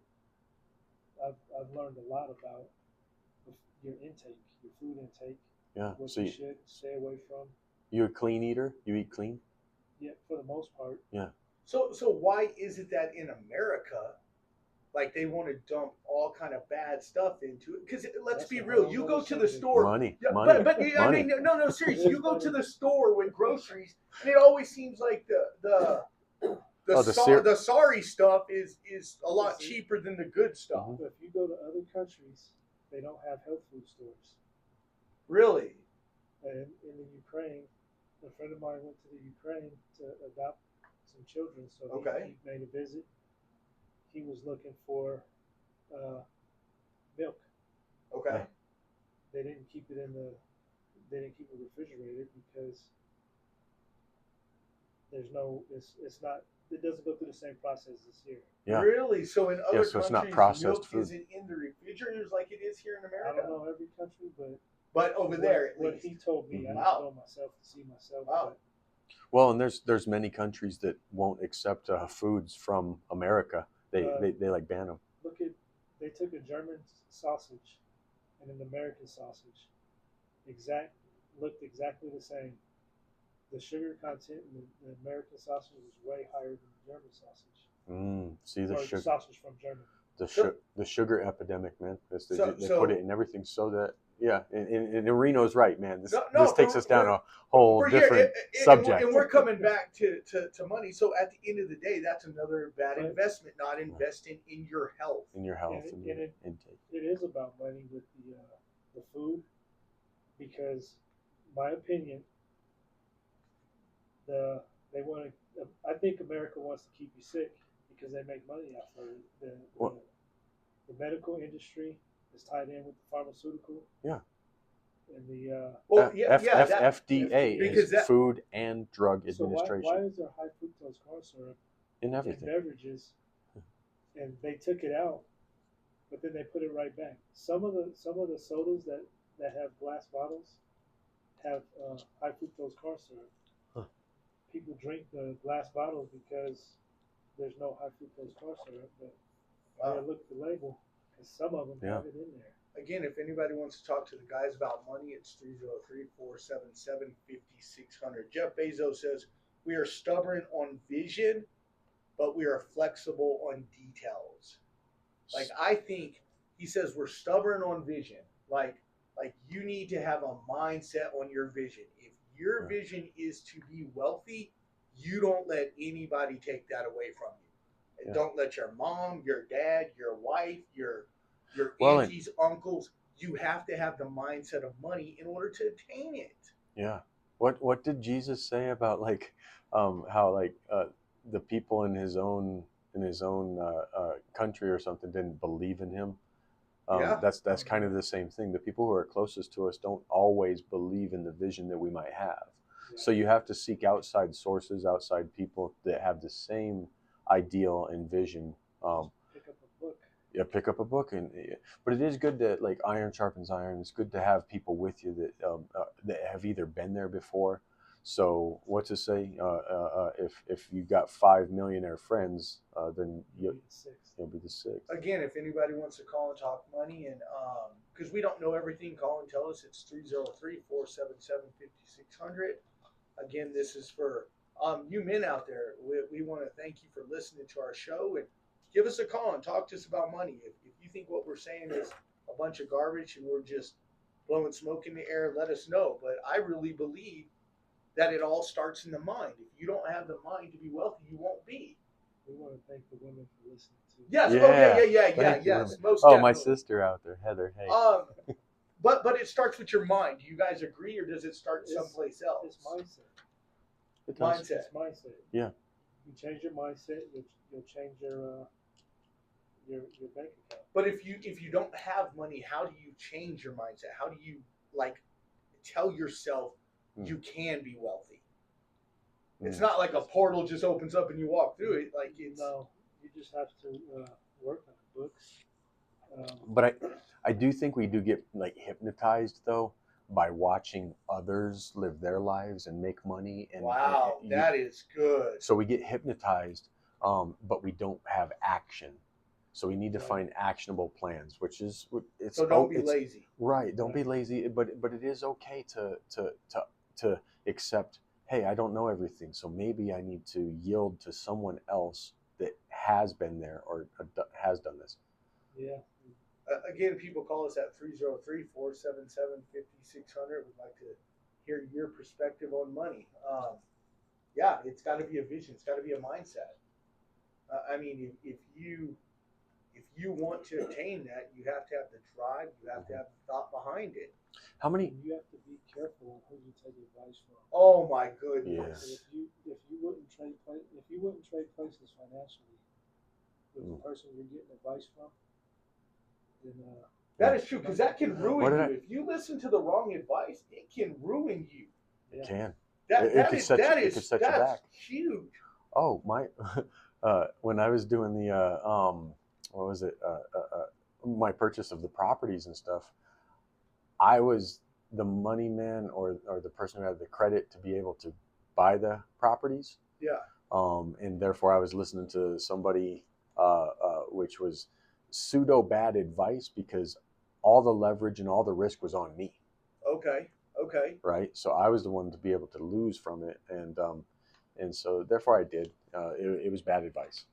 I've learned a lot about your intake, your food intake. Yeah. What So you should stay away from. You're a clean eater. You eat clean. Yeah, for the most part. Yeah. So why is it that in America, like, they want to dump all kind of bad stuff into it? Because let's be real, you go to the store. Money. Yeah, money. but I money. mean, no, seriously. You go to the store with groceries, and it always seems like the sorry stuff is a lot cheaper than the good stuff. But if you go to other countries, they don't have health food stores. Really? And in the Ukraine, a friend of mine went to the Ukraine to adopt some children. So he made a visit. he was looking for milk. Okay. They didn't keep it they didn't keep it refrigerated because it's not, it doesn't go through the same process as here. Yeah. Really? So in other so it's countries, not processed milk food. isn't in the refrigerators like it is here in I America? don't know every country, but Over there, at what least. he told me, I Mhm. didn't Wow. know myself to see myself. Wow. But Well, and there's many countries that won't accept foods from America. They like ban them. look at, they took a German sausage and an American sausage, looked exactly the same. The sugar content in the American sausage was way higher than the German sausage, See the or the sugar, sausage from Germany. the sugar epidemic, man. So- They so- put it in everything so that and Reno's right, man. This No, this takes for- us down for- a whole For here, different and subject. we're coming back to money. So at the end of the day, that's another bad Right. investment, not investing in your health. in your health And and your it- intake. It is about money with the food, because my opinion, they want to. I think America wants to keep you sick because they make money off of it. What? The medical industry is tied in with the pharmaceutical. Yeah. And the Well, that- FDA because is that- Food and Drug so Administration why is there high fructose corn syrup in in everything. beverages, and they took it out, but then they put it right back. Some of the sodas that have glass bottles have high fructose corn syrup. Huh. People drink the glass bottles because there's no high fructose corn syrup, but Wow. look at the label, because some of them have it in there. Again, if anybody wants to talk to the guys about money, it's 303-477-5600. Jeff Bezos says, we are stubborn on vision, but we are flexible on details. Like, I think he says we're stubborn on vision. Like you need to have a mindset on your vision. If your Yeah. vision is to be wealthy, you don't let anybody take that away from you. Yeah. Don't let your mom, your dad, your wife, your Well, aunties, uncles. You have to have the mindset of money in order to attain it. Yeah. What did Jesus say about how the people in his own country or something didn't believe in him? Yeah. That's kind of the same thing. The people who are closest to us don't always believe in the vision that we might have. Yeah. So you have to seek outside sources, outside people that have the same ideal and vision. Pick up a book. Yeah, pick up a book, but it is good to, like, iron sharpens iron. It's good to have people with you that have either been there before. So what's it say? If you got 5 millionaire friends, then You'll be the sixth. you'll be the sixth. Again, if anybody wants to call and talk money, and because we don't know everything, call and tell us. It's 303-477-5600. Again, this is for you men out there. We want to thank you for listening to our show, and give us a call and talk to us about money. If you think what we're saying is a bunch of garbage and we're just blowing smoke in the air, let us know. But I really believe that it all starts in the mind. If you don't have the mind to be wealthy, you won't be. We want to thank the women for listening too. Yes. Yeah. Oh, yeah. Thank you, Yes. women. Most Oh, my definitely. sister out there, Heather. Hey, But it starts with your mind. Do you guys agree, or does it start It's- someplace else? It's mindset. it does. mindset. It's mindset. Yeah. You change your mindset, you'll change your bank account. But if you don't have money, how do you change your mindset? How do you tell yourself you can be wealthy? It's not like a portal just opens up and you walk through it. Like it's No, you just have to work on the books. But I do think we do get hypnotized though by watching others live their lives and make money. And wow, that is good. So we get hypnotized, but we don't have action. So we need to find actionable plans, which is it's. So don't be lazy. Right, don't be lazy. But it is okay to accept. Hey, I don't know everything, so maybe I need to yield to someone else that has been there or has done this. Yeah. Again, people call us at 303-477-5600. We'd like to hear your perspective on money. Yeah, it's got to be a vision. It's got to be a mindset. I mean, if you want to attain that, you have to have the drive. You have to have the thought behind it. How many? You have to be careful on who you take advice from. Oh my goodness! If you wouldn't trade places financially with the person person you're getting advice from, then That is true, because that can What ruin did you. I- If you listen to the wrong advice, it can ruin you. It yeah. can. That It that could is set you- that it is could set you that's back. huge. Oh my! When I was doing the what was it? My purchase of the properties and stuff, I was the money man or the person who had the credit to be able to buy the properties. Yeah. And therefore I was listening to somebody, which was pseudo bad advice because all the leverage and all the risk was on me. Okay. Okay. Right. So I was the one to be able to lose from it. And so therefore I did. It was bad advice.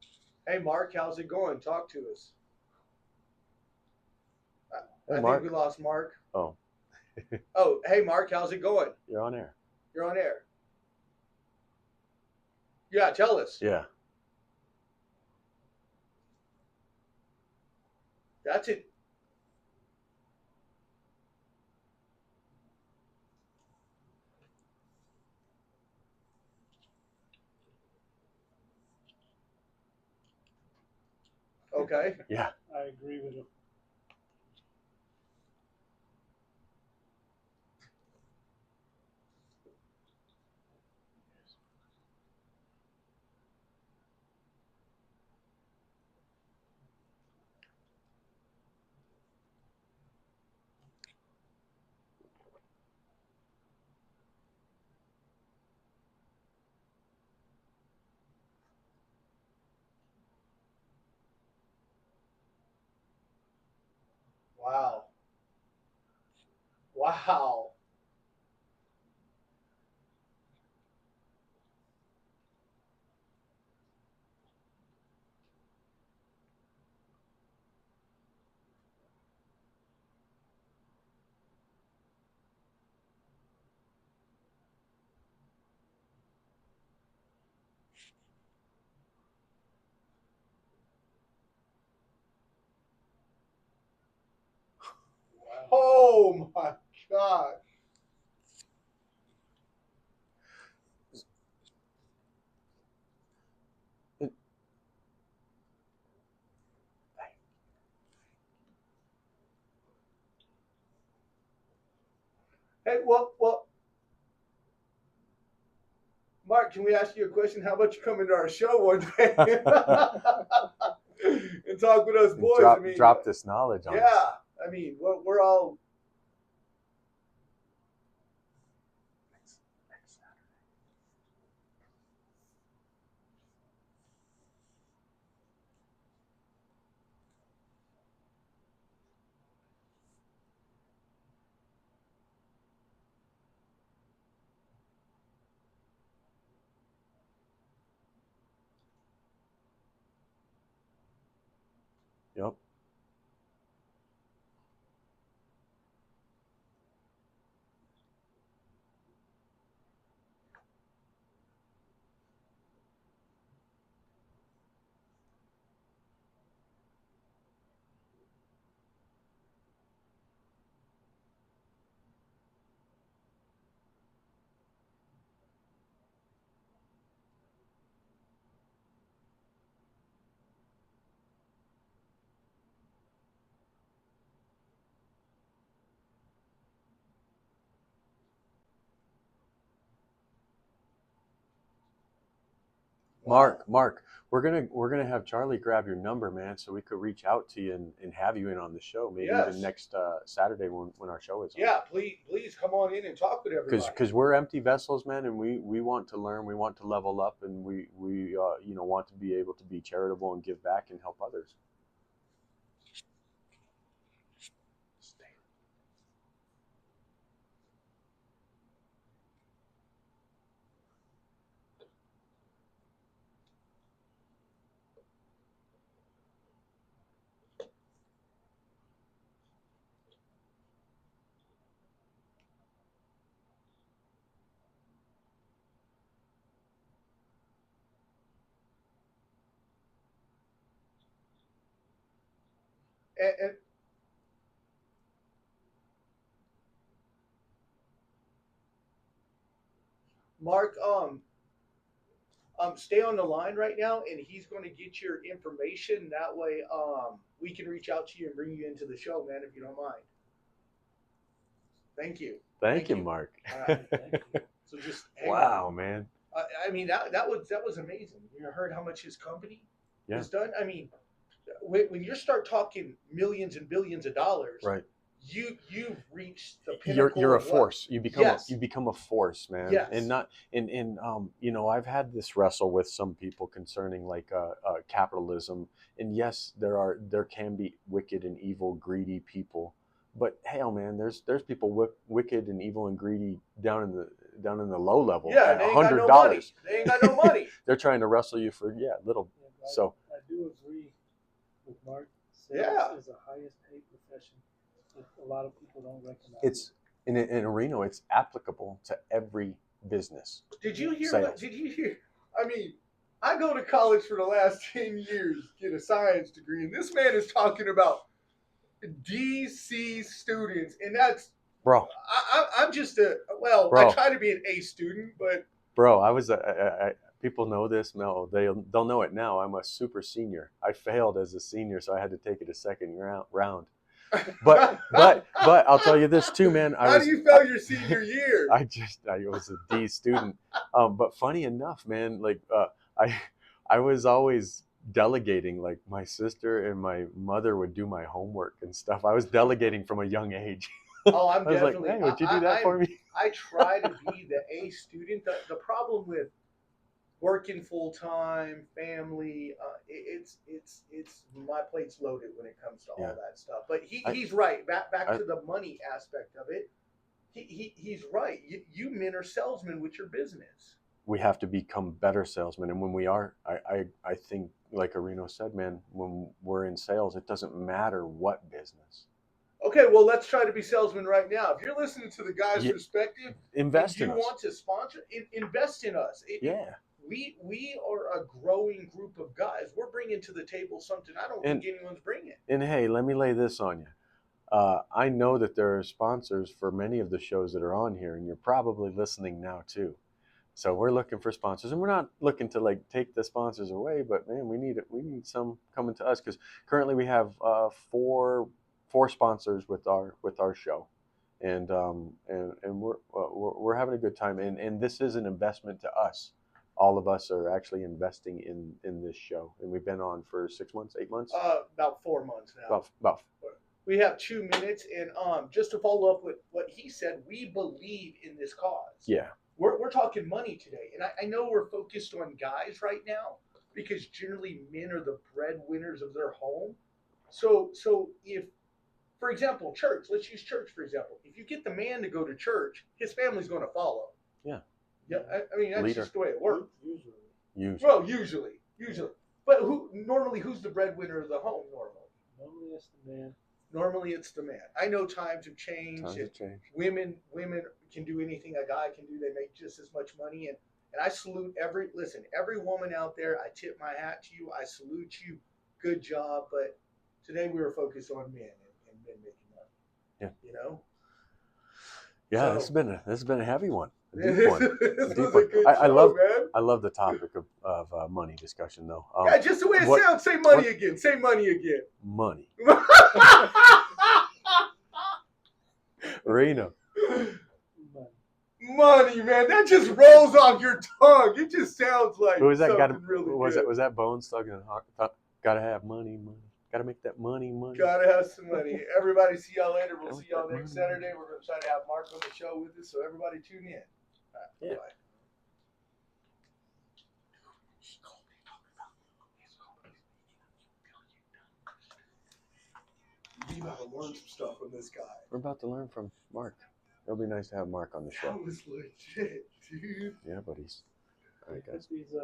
Hey, Mark, how's it going? Talk to us. Hey, I Mark. think we lost Mark. Oh, Oh, hey, Mark, how's it going? you're on air. You're on air. Yeah, tell us. Yeah. That's it. Okay. Yeah. I agree with him. Wow. Wow. Oh my God. Hey, well, Mark, can we ask you a question? How about you come into our show one day and talk with us boys? Drop this knowledge on us. Yeah, I mean, we're all. Yep. Mark, we're gonna have Charlie grab your number, man, so we could reach out to you and have you in on the show, maybe Yes. even next Saturday when our show is on. Yeah, please come on in and talk with everybody. Because we're empty vessels, man, and we want to learn, we want to level up, and we want to be able to be charitable and give back and help others. and Mark, Stay on the line right now, and he's going to get your information. That way, we can reach out to you and bring you into the show, man, if you don't mind. Thank you. Thank you, Mark. Thank you. So just hang Wow, on. man. I mean, that was amazing. You heard how much his company has done. I mean, when you start talking millions and billions of dollars, Right. You've reached the pinnacle. You're a of what- force. You become Yes. you become a force, man. Yes. And not you know, I've had this wrestle with some people concerning like capitalism. And yes, there can be wicked and evil, greedy people. But hell, man, there's people wicked and evil and greedy down in the low level. Yeah, at they ain't got no $100. money. They ain't got no money. They're trying to wrestle you for little. Yeah, but So I do agree with Mark. Sales Yeah. is the highest paid profession that a lot of people don't recognize. it's in Reno, it's applicable to every business. Did you hear? Sales. Did you hear? I mean, I go to college for the last 10 years, get a science degree, and this man is talking about DC students, and that's Bro, I'm just I Bro. try to be an A student, but I was people know this. No, they'll know it now. I'm a super senior. I failed as a senior, so I had to take it a second round. But I'll tell you this too, man. how do you fail your senior year? I was a D student. But funny enough, man, like I was always delegating. Like my sister and my mother would do my homework and stuff. I was delegating from a young age. Oh, I'm I was definitely. like, hey, would you do that for me? I try to be the A student. The problem with working full time, family, it's my plate's loaded when it comes to all that stuff. But he's right. Back to the money aspect of it. He's right. You men are salesmen with your business. We have to become better salesmen, and when we are, I think, like Areno said, man, when we're in sales, it doesn't matter what business. Okay, well, let's try to be salesmen right now. If you're listening to the guy's perspective, invest in you us. want to sponsor, invest in us. We are a growing group of guys. We're bringing to the table something I don't think anyone's bringing. And hey, let me lay this on you. I know that there are sponsors for many of the shows that are on here, and you're probably listening now too. So we're looking for sponsors, and we're not looking to like take the sponsors away, but man, we need some coming to us, because currently we have four sponsors with our show, and we're having a good time, and this is an investment to us. All of us are actually investing in this show, and we've been on for 6 months, 8 months. About 4 months now. About. We have 2 minutes, and just to follow up with what he said, we believe in this cause. Yeah. We're talking money today, and I know we're focused on guys right now because generally men are the breadwinners of their home. So if, for example, church, let's use church for example. If you get the man to go to church, his family's going to follow. Yeah. Yeah, I mean that's just the way it works. Usually. Well, usually. But who's the breadwinner of the home normally? Normally it's the man. Normally it's the man. I know times have changed. Women can do anything a guy can do. They make just as much money, and I salute every woman out there. I tip my hat to you. I salute you. Good job. But today we were focused on men and men making money. Yeah. You know. Yeah, So, this has been a heavy one. A deep one. This A deep was one. a good I show, love man. I love the topic of money discussion though. Yeah, just the way it sounds. Say money again. Say money again. Money. Reno. Money, man. That just rolls off your tongue. It just sounds like Who was that? was that Bones stuck in the heart? Gotta have money. Gotta make that money. Gotta have some money. Everybody, see y'all later. We'll see y'all next Saturday. We're gonna try to have Mark on the show with us, so everybody tune in. All right, bye. You gotta learn some stuff from this guy. We're about to learn from Mark. It'll be nice to have Mark on the show. That was legit, dude. Yeah, buddies. All right, guys. These